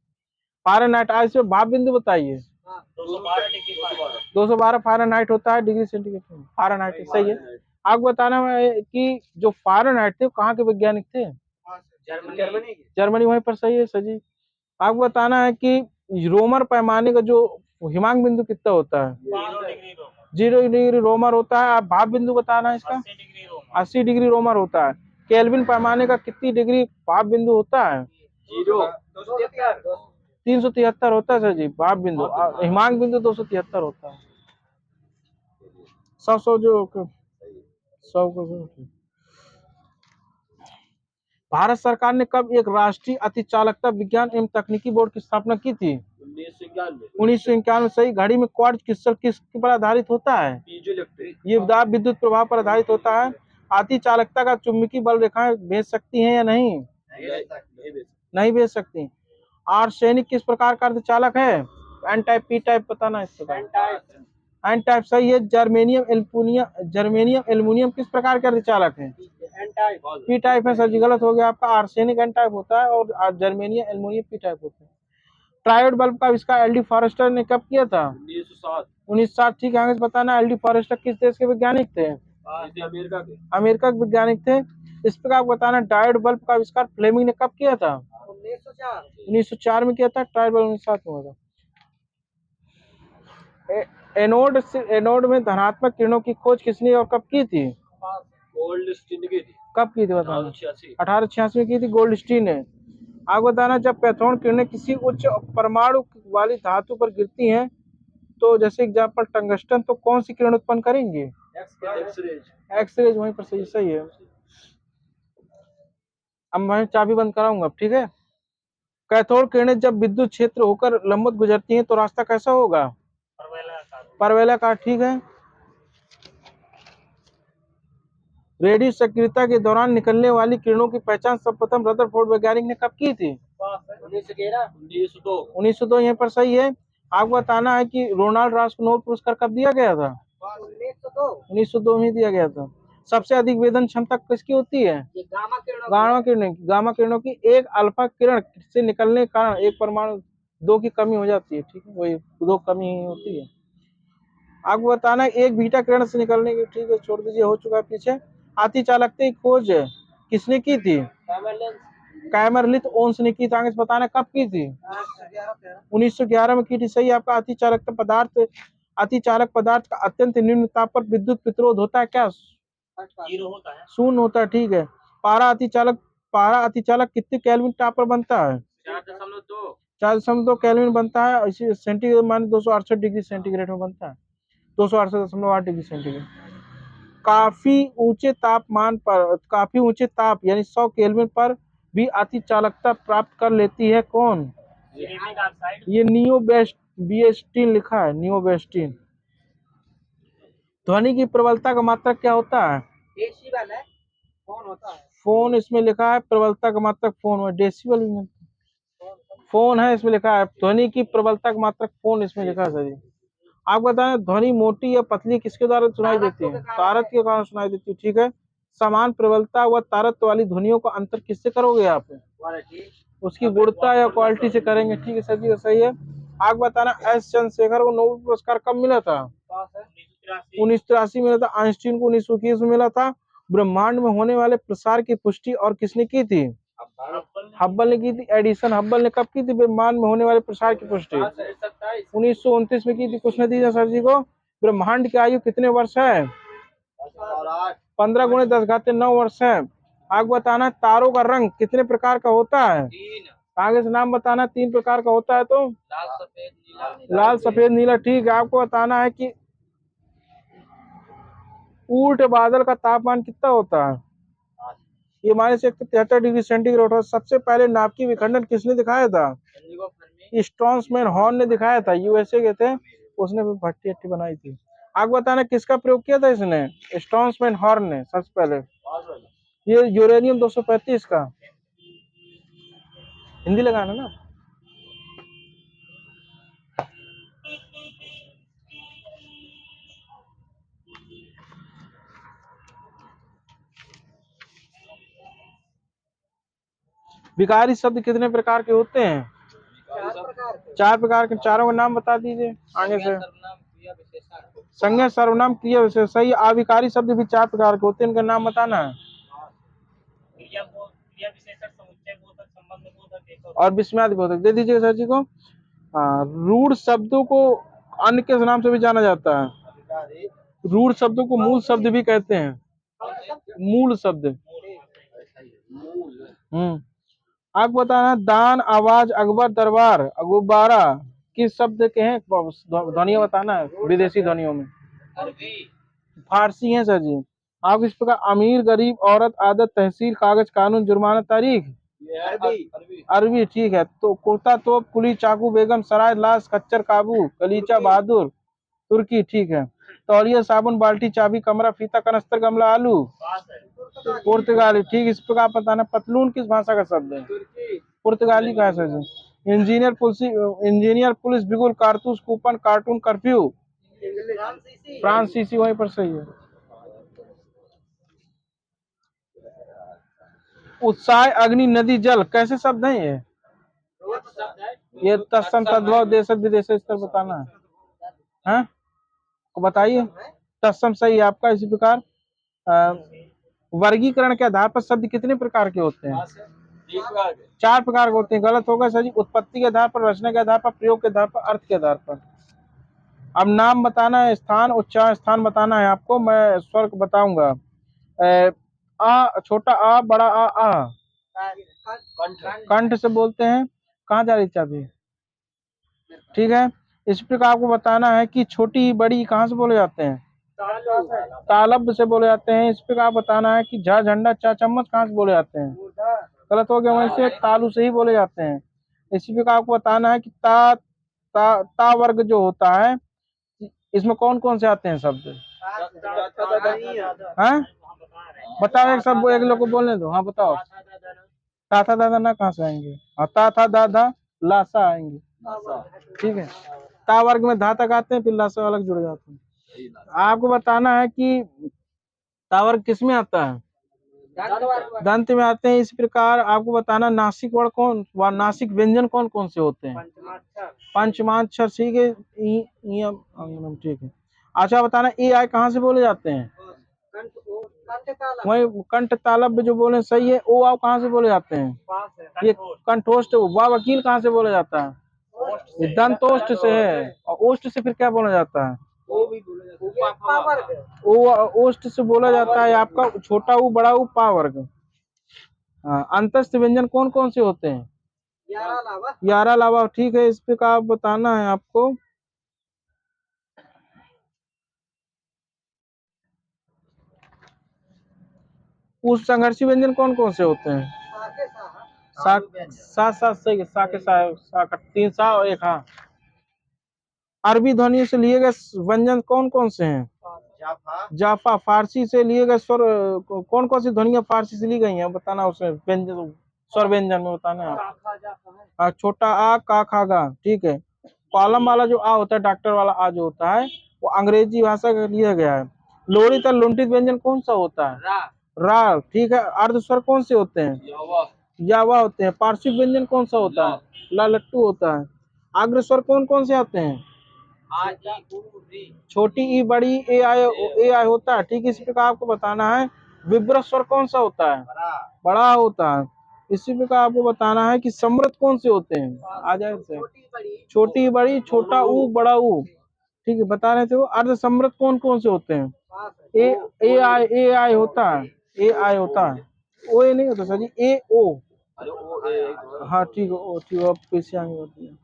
फारेनहाइट। आज से भाप बिंदु बताइए। 212 डिग्री। 212 फारेनहाइट होता है डिग्री सेंटीग्रेड में। फारेनहाइट सही है। आपको बताना है कि जो फारेनहाइट थे वो कहाँ के वैज्ञानिक थे? जर्मनी। वहीं पर सही है सर जी। आपको बताना है कि रोमर पैमाने का जो हिमांक बिंदु कितना होता है? 0 डिग्री रोमर होता है। आप भाप बिंदु बताना है इसका। 80 डिग्री रोमर होता है। केल्विन पैमाने का कितनी डिग्री भाप बिंदु होता है? 373 होता है सर जी भाप बिंदु। हिमांक बिंदु 273 होता है। 100 जो 100 को। भारत सरकार ने कब एक राष्ट्रीय अतिचालकता विज्ञान एवं तकनीकी बोर्ड की स्थापना की थी? 1991। सही। घड़ी में क्वार्ट्ज क्रिस्टल किस पर आधारित होता है? ये दाब विद्युत प्रभाव पर आधारित होता है। अतिचालकता का चुंबकीय बल रेखाएं भेज सकती हैं या नहीं? नहीं भेज सकती। आर्सेनिक किस प्रकार का अर्धचालक है? एन टाइप, पी टाइप बताना इस प्रकार। एन टाइप सही है। जर्मेनियम एल्युमिनियम किस प्रकार के अर्धचालक है? पी टाइप है सर जी। गलत हो गया आपका। आर्सेनिक एन टाइप होता है और जर्मेनियम एल्युमिनियम पी टाइप होता है। ट्रायोड बल्ब का आविष्कार एल डी फॉरेस्टर ने कब किया था? 1960। ठीक है, आगे बताना एल डी फॉरेस्टर किस देश के वैज्ञानिक थे? अमेरिका के वैज्ञानिक थे। इस प्रकार बताना डायोड बल्ब का आविष्कार फ्लेमिंग ने कब किया था? 1904 में किया था। ट्रायोड बल्ब 1960 में हुआ था। एनोड में धनात्मक किरणों की खोज किसने और कब की थी? कब की थी बताना? 1886 में की थी, गोल्डस्टीन ने। आगे बताना जब पैथोन किरणें किसी उच्च परमाणु वाली धातु पर गिरती हैं, तो जैसे एग्जाम्पल टंगस्टन, तो कौन सी किरण उत्पन्न करेंगे? एक्सरेज। वहीं पर सही है। अब मैं चाबी बंद कराऊंगा, ठीक है। कैथोड किरणें जब विद्युत क्षेत्र होकर लंबवत गुजरती हैं तो रास्ता कैसा होगा? परवलयाकार, ठीक है। रेडियो सक्रियता के दौरान निकलने वाली किरणों की पहचान सर्वप्रथम रदरफोर्ड वैज्ञानिक ने कब की थी? 1911 1902, यहाँ पर सही है। आपको बताना है कि रोनाल्ड रॉस को नोबेल पुरस्कार कब दिया गया था? 1902 में दिया गया था। सबसे अधिक वेदन क्षमता किसकी होती है? गामा किरणों की। एक अल्फा किरण से निकलने के कारण एक परमाणु दो की कमी हो जाती है, ठीक है, वही दो कमी होती है। आपको बताना है एक बीटा किरण से निकलने की, ठीक है, छोड़ दीजिए, हो चुका है पीछे। अति चालकता की खोज किसने की थी? कैमरलिथ ओन्स ने की थी। आगे से बताना कब की थी? 1911 में की थी, सही। आपका अति चालक पदार्थ का अत्यंत निम्न ताप पर विद्युत प्रतिरोध होता है क्या? 0 होता है। शून्य होता है, ठीक है। पारा अतिचालक कितने केल्विन ताप पर बनता है? 4.2 4.2 केल्विन बनता है। इसी सेंटीग्रेड मान 268 डिग्री सेंटीग्रेड में बनता है, 268.8 डिग्री सेंटीग्रेड। काफी ऊंचे ताप यानी 100 केल्विन पर भी अति चालकता प्राप्त कर लेती है कौन? Ceramic oxide. ये नियोबेस्टीन लिखा है, नियोबेस्टीन। ध्वनि की प्रबलता का मात्रक क्या होता है? डेसिबल है, कौन होता है? फोन इसमें लिखा है, प्रबलता का मात्रक फोन में डेसिबल में फोन है, इसमें लिखा है ध्वनि की प्रबलता का मात्रक फोन इसमें लिखा है सर जी। आप बताएं ध्वनि मोटी या पतली किसके द्वारा सुनाई देती है? तारत के कारण सुनाई देती है, ठीक है। समान प्रबलता व तारत वाली ध्वनियों का अंतर किससे करोगे आप? उसकी गुणता या क्वालिटी से करेंगे, ठीक है सर जी, सही है। आप बताना एस चंद्रशेखर को नोबेल पुरस्कार कब मिला था? 1983 मिला था। आइंस्टीन को 1921 में मिला था। ब्रह्मांड में होने वाले प्रसार की पुष्टि और किसने की थी? हब्बल ने की थी। एडिसन हब्बल ने कब की थी ब्रह्मांड में होने वाले प्रसार की पुष्टि? 1929 में की थी। कुछ दी सर जी को। ब्रह्मांड की आयु कितने वर्ष है? 15 गुणे 10⁻9 वर्ष है। आगे बताना तारों का रंग कितने प्रकार का होता है? 3 आगे से नाम बताना। 3 प्रकार का होता है, तो लाल सफेद नीला। लाल सफेद नीला, ठीक है। आपको बताना है कि ऊर्ट बादल का तापमान कितना होता है? ये -173 डिग्री सेंटीग्रेड होता है। सबसे पहले नाभिकीय विखंडन किसने दिखाया था? स्ट्रॉन्समैन हॉर्न ने दिखाया था, यूएसए के थे, उसने भी भट्टी अट्टी बनाई थी। आपको बताना किसका प्रयोग किया था इसने? स्ट्रॉन्समैन हॉर्न ने सबसे पहले। ये यूरेनियम 235 का। हिंदी लगाना ना। विकारी शब्द कितने प्रकार के होते हैं? 4 प्रकार के। चारों का नाम बता दीजिए आगे से। संज्ञा, सर्वनाम, क्रिया विशेषण, सही। अविकारी शब्द भी 4 प्रकार के होते हैं, इनका नाम बताना है। क्रिया विशेषण, समुच्चय बोधक, संबंध बोधक और विस्मयादि बोधक। दे दीजिए सर जी को। हाँ, रूढ़ शब्दों को अन्य के नाम से भी जाना जाता है। रूढ़ शब्दों को मूल शब्द भी कहते हैं। मूल शब्द। आपको बताना दान, आवाज, अकबर, दरबार, गुब्बारा किस शब्द के हैं? ध्वनियां बताना है विदेशी ध्वनियों में। अरबी, फारसी है सर जी। आप इस प्रकार अमीर, गरीब, औरत, आदत, तहसील, कागज, कानून, जुर्माना, तारीख, अरबी, ठीक है। तो कुर्ता, तोप, कुली, चाकू, बेगम, सराय, लाश, खच्चर, काबू, गलीचा, बहादुर, तुर्की, ठीक है। तौलिया, साबुन, बाल्टी, चाबी, कमरा, फीता, कनस्तर, गमला, आलू, पुर्तगाली, ठीक। इस प्रकार बताना पतलून किस भाषा का शब्द है? पुर्तगाली का है सर जी। इंजीनियर, पुलिस, बिगुल, कारतूस, कूपन, कार्टून, कर्फ्यू, फ्रांसीसी, वहीं पर सही है। उत्साह, अग्नि, नदी, जल कैसे शब्द हैं ये? ये तत्सम, तद्भव, देश विदेश, इस तरह बताना है। हाँ? बताइए। तत्सम सही है आपका। इसी प्रकार वर्गीकरण के आधार पर शब्द कितने प्रकार के होते हैं? 4 प्रकार के होते हैं। गलत होगा सर जी। उत्पत्ति के आधार पर, रचना के आधार पर, प्रयोग के आधार पर, अर्थ के आधार पर। अब नाम बताना है, स्थान, उच्चारण स्थान बताना है आपको। मैं स्वर बताऊंगा। आ, छोटा आ, बड़ा आ। कंठ से बोलते हैं। कहाँ जा रही चाबी? ठीक है। इस प्रकार आपको बताना है कि छोटी बड़ी कहाँ से बोले जाते हैं? तालब से बोले जाते हैं। इस प्रकार बताना है कि झा, झंडा, चा, चम्मच कहाँ से बोले जाते हैं? गलत हो गया, वहीं से तालू से ही बोले जाते हैं। इसी प्रकार आपको बताना है कि ता वर्ग जो होता है इसमें कौन कौन से आते हैं शब्द? हाँ बताओ, एक सब एक लोग को बोलने दो। हाँ बताओ। ताता दादा ना कहाँ से आएंगे? हाँ ता था दादा लासा आएंगे। ठीक है, ता वर्ग में धा तक आते हैं, फिर लासा अलग जुड़ जाते हैं। आपको बताना है कि ता वर्ग किस में आता है? दंत में आते हैं। इस प्रकार आपको बताना नासिक वर्ण कौन व नासिक व्यंजन कौन कौन से होते हैं? पंचमाक्षर। ठीक है, ठीक है। अच्छा बताना ए आय कहाँ से बोले जाते हैं? वही कंठ तालब जो बोले सही है। ओ आओ कहाँ से बोले जाते हैं? ये कंठोष्ठ। वा वकील कहाँ से बोला जाता है? ये दंतोष्ठ से है। और ओष्ठ से फिर क्या बोला जाता है? ओ ओष्ठ से बोला जाता है आपका छोटा ऊ बड़ा ऊ पा वर्ग। हाँ, अंतस्थ व्यंजन कौन कौन से होते हैं? 11 लावा। ठीक है, इस पे का आप बताना है आपको। उस संघर्षी व्यंजन कौन कौन से होते हैं? सा सा सही है, सा के सा का 3 सा और 1 हाँ। अरबी ध्वनि से लिए गए व्यंजन कौन कौन से हैं? जाफा। फारसी से लिए गए स्वर कौन कौन सी ध्वनियां फारसी से ली गई हैं बताना। उसमें व्यंजन स्वर व्यंजन में बताना है। छोटा आ का खा गा। ठीक है, कॉलम वाला जो आ होता है, डॉक्टर वाला आ जो होता है, वो अंग्रेजी भाषा का लिया गया है। लोरी तल लुंठित व्यंजन कौन सा होता है? रा। ठीक है, अर्ध स्वर कौन से होते हैं? यावा होते हैं। पार्श्विक व्यंजन कौन सा होता है? ला लट्टू होता है। अग्र स्वर कौन कौन से आते हैं? छोटी ई बड़ी ए आय होता है। ठीक है, इसी प्रकार आपको बताना है विब्रत स्वर कौन सा होता है? बड़ा होता है। इसी प्रकार आपको बताना है कि समृद्ध कौन से होते हैं? आ जाए से छोटी बड़ी छोटा ऊ बड़ा ऊ। ठीक है, बता रहे थे वो। अर्ध समृद्ध कौन कौन से होते हैं? ए आई होता है। ए आई होता है। ओ ए नहीं होता सर जी, ए ओ। हाँ ठीक है, ओ ठीक है, अब पीछे आगे होती है।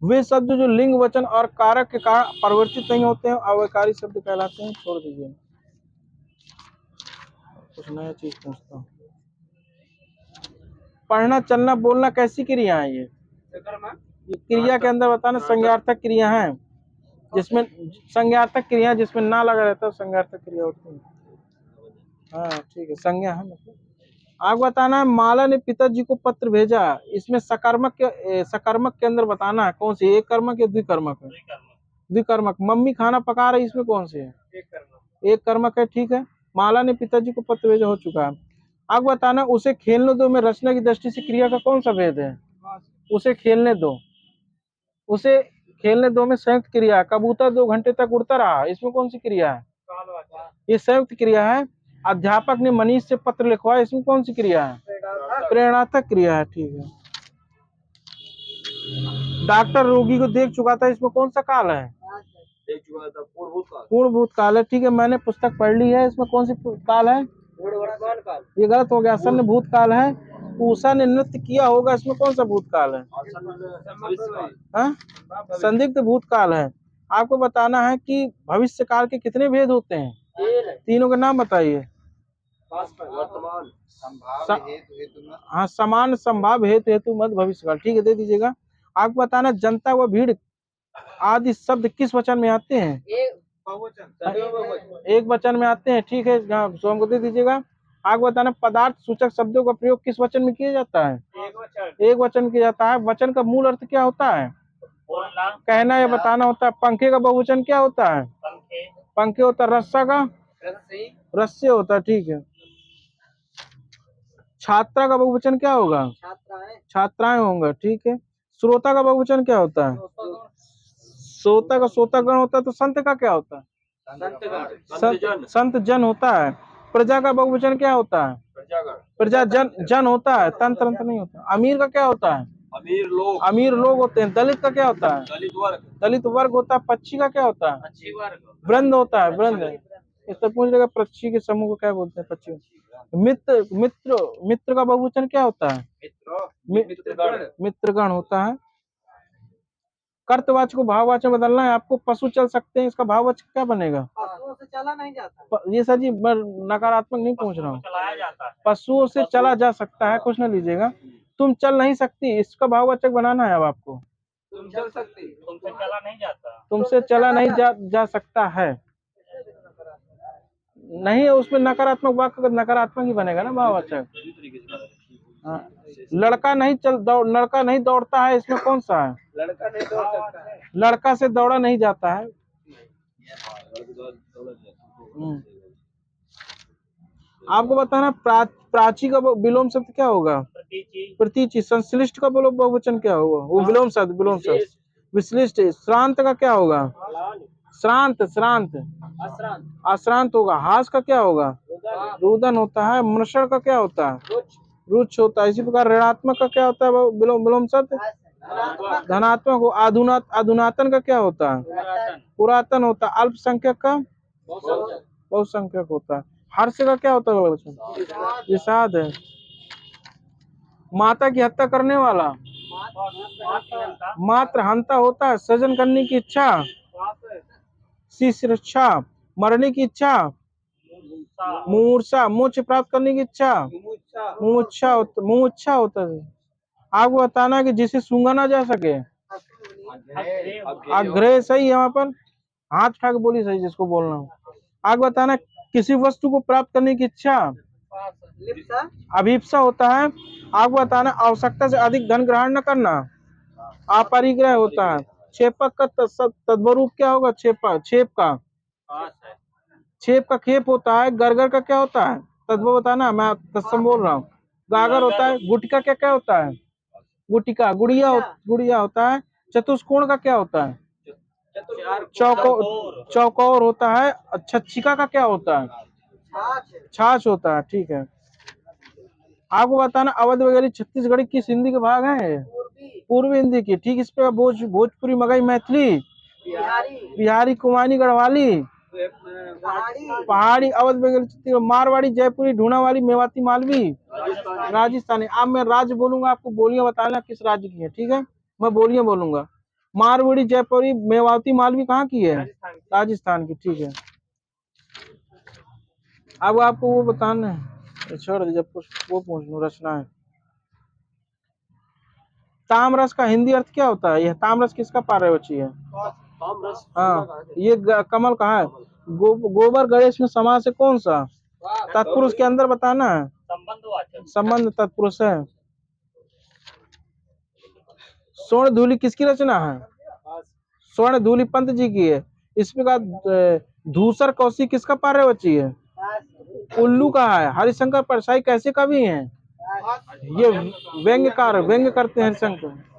वे शब्द जो लिंग वचन और कारक के कारण परिवर्तित नहीं होते हैं अव्ययकारी शब्द कहलाते हैं। छोड़ दीजिए, कुछ नया चीज पूछता हूँ। पढ़ना चलना बोलना कैसी क्रिया है? ये क्रिया के अंदर बताना संज्ञार्थक क्रिया है, जिसमें संज्ञार्थक क्रिया जिसमें ना लगा रहता है संज्ञार्थक क्रिया होती है। हाँ ठीक है, संज्ञा है मतलब। आप बताना है माला ने पिताजी को पत्र भेजा, इसमें सकर्मक के अंदर बताना है कौन सी, एक कर्मक या द्विकर्मक है? द्विकर्मक। मम्मी खाना पका रही, इसमें कौन सी है? एक कर्मक है। ठीक है, माला ने पिताजी को पत्र भेजा हो चुका है। आप बताना उसे खेलने दो में रचना की दृष्टि से क्रिया का कौन सा भेद है? उसे खेलने दो। उसे खेलने दो में संयुक्त क्रिया है। कबूतर 2 घंटे तक उड़ता रहा, इसमें कौन सी क्रिया है? ये संयुक्त क्रिया है। अध्यापक ने मनीष से पत्र लिखवाया, इसमें कौन सी क्रिया है? प्रेरणात्मक क्रिया है। ठीक है, डॉक्टर रोगी को देख चुका था, इसमें कौन सा काल है? पूर्ण भूतकाल है। ठीक है, मैंने पुस्तक पढ़ ली है, इसमें कौन सी काल है? ये गलत हो गया, आसन्न भूतकाल है। उषा ने नृत्य किया होगा, इसमें कौन सा भूतकाल है? हाँ? संदिग्ध भूतकाल है। आपको बताना है कि भविष्य काल के कितने भेद होते हैं? तीनों के नाम बताइए। हाँ, समान संभाव हेतु हेतु मध्य भविष्य काल। ठीक है, दे दीजिएगा। आपको बताना जनता व भीड़ आदि शब्द किस वचन में आते हैं? एक वचन में आते हैं। ठीक है, स्वयं को दे दीजिएगा। आपको बताना पदार्थ सूचक शब्दों का प्रयोग किस वचन में किया जाता है? एक वचन किया जाता है। वचन का मूल अर्थ क्या होता है? कहना या बताना होता है। पंखे का बहुवचन क्या होता है? पंखे होता है। रस्सा का रस्से होता है। ठीक है, छात्रा का बहुवचन क्या होगा? छात्राएं होंगे। ठीक है, श्रोता का बहुवचन क्या होता है? श्रोता का श्रोतागण होता है। तो संत का क्या होता है? संत जन होता है। प्रजा का बहुवचन क्या होता है? प्रजा जन होता है। तंत्र नहीं होता। अमीर का क्या होता है? अमीर लोग होते हैं। दलित का क्या होता है? दलित वर्ग होता है। पक्षी का क्या होता है? वृंद होता है। वृंद। इस पर पूछ लेगा पक्षी के समूह को क्या बोलते हैं? पक्षी। मित्र मित्र का बहुवचन क्या होता है? मित्रगण होता है। कर्तवाचक को भाववाचक में बदलना है आपको। पशु चल सकते हैं, इसका भाववाचक क्या बनेगा? पशुओं से चला नहीं जाता। ये सर जी मैं नकारात्मक नहीं पूछ रहा हूँ। चलाया जाता है। पशुओं से चला जा सकता है, कुछ ना लीजिएगा। तुम चल नहीं सकती, इसका भाववाचक बनाना है अब आपको। तुम चल सकती। तुमसे चला नहीं जाता। तुमसे चला नहीं जा सकता है, नहीं है उसमें नकारात्मक वाक्य का नकारात्मक ही बनेगा ना भाववाचक। हाँ। लड़का नहीं दौड़ता है, इसमें कौन सा है? लड़का नहीं दौड़ सकता है। लड़का से दौड़ा नहीं जाता है। आपको बताना प्राची का विलोम शब्द क्या होगा? प्रतीचि। संश्लिष्ट का बोलो बहुवचन क्या होगा? वो विलोम शब्द विश्लिष्ट। श्रांत का क्या होगा? श्रांत। अश्रांत होगा। हास का क्या होगा? रुदन होता है। मृषण का क्या होता है? रुच होता है। इसी प्रकार ऋणात्मक का क्या होता है? विलोम शब्द धनात्मक हो। अधुनातन का क्या होता है? पुरातन होता है। अल्पसंख्यक का बहुसंख्यक होता है। हर्ष का क्या होता है? विषाद है। माता की हत्या करने वाला मात्र हंता होता है। सृजन करने की इच्छा शिक्षा। मरने की इच्छा मूर्छा। मोक्ष प्राप्त करने की इच्छा मुमुक्षा होता है। आपको बताना है कि जिसे सूंघा ना जा सके आग्रह। सही है, वहां पर हाथ उठा के बोली सही जिसको बोलना हो। आपको बताना किसी वस्तु को प्राप्त करने की इच्छा अभिप्सा होता है। आपको बताना आवश्यकता से अधिक धन ग्रहण न करना अपरिग्रह होता है। छेपक का तद्वरूप क्या होगा? छेप का खेप होता है। गरगर का क्या होता है? तद्भव बताना, मैं तत्सम बोल रहा हूँ। गागर होता है। गुटिका क्या होता है? गुटिका। गुड़िया होता है। चतुष्कोण का क्या होता है? चौकोर होता है। छच्छिका का क्या होता है? छाछ होता है। ठीक है। आपको बताना अवध वगैरह छत्तीसगढ़ी किस हिंदी के भाग हैं? पूर्वी हिंदी की। ठीक। इस पे भोजपुरी, मगही, मैथिली, बिहारी, कुमाऊनी, गढ़वाली, पहाड़ी, अवध वगैरह, मारवाड़ी, जयपुरी, ढूंढावाली, मेवाती, मालवी, राजस्थानी। अब मैं राज्य बोलूंगा, आपको बोलियां बताना किस राज्य की है। ठीक है, मैं बोलियां बोलूंगा। मारवाड़ी, जयपुरी, मेवाती, मालवी कहाँ की है? राजस्थान की। ठीक है। अब आपको वो बताना है, छोड़ दीजिए, वो पूछ लूं। रचना है। तामरस का हिंदी अर्थ क्या होता है? यह तामरस किसका पर्यायवाची है? हाँ। ये कमल कहाँ है? गोबर गणेश में समास है कौन सा? तत्पुरुष के अंदर बताना है। संबंध तत्पुरुष है। स्वर्ण धूलि किसकी रचना है? स्वर्ण धूलि पंत जी की है। इस प्रकार धूसर कौशिक किसका पर्यायवाची है? उल्लू का है। हरिशंकर परसाई कैसे कवि हैं? ये व्यंग्यकार, व्यंग्य करते हैं हरिशंकर।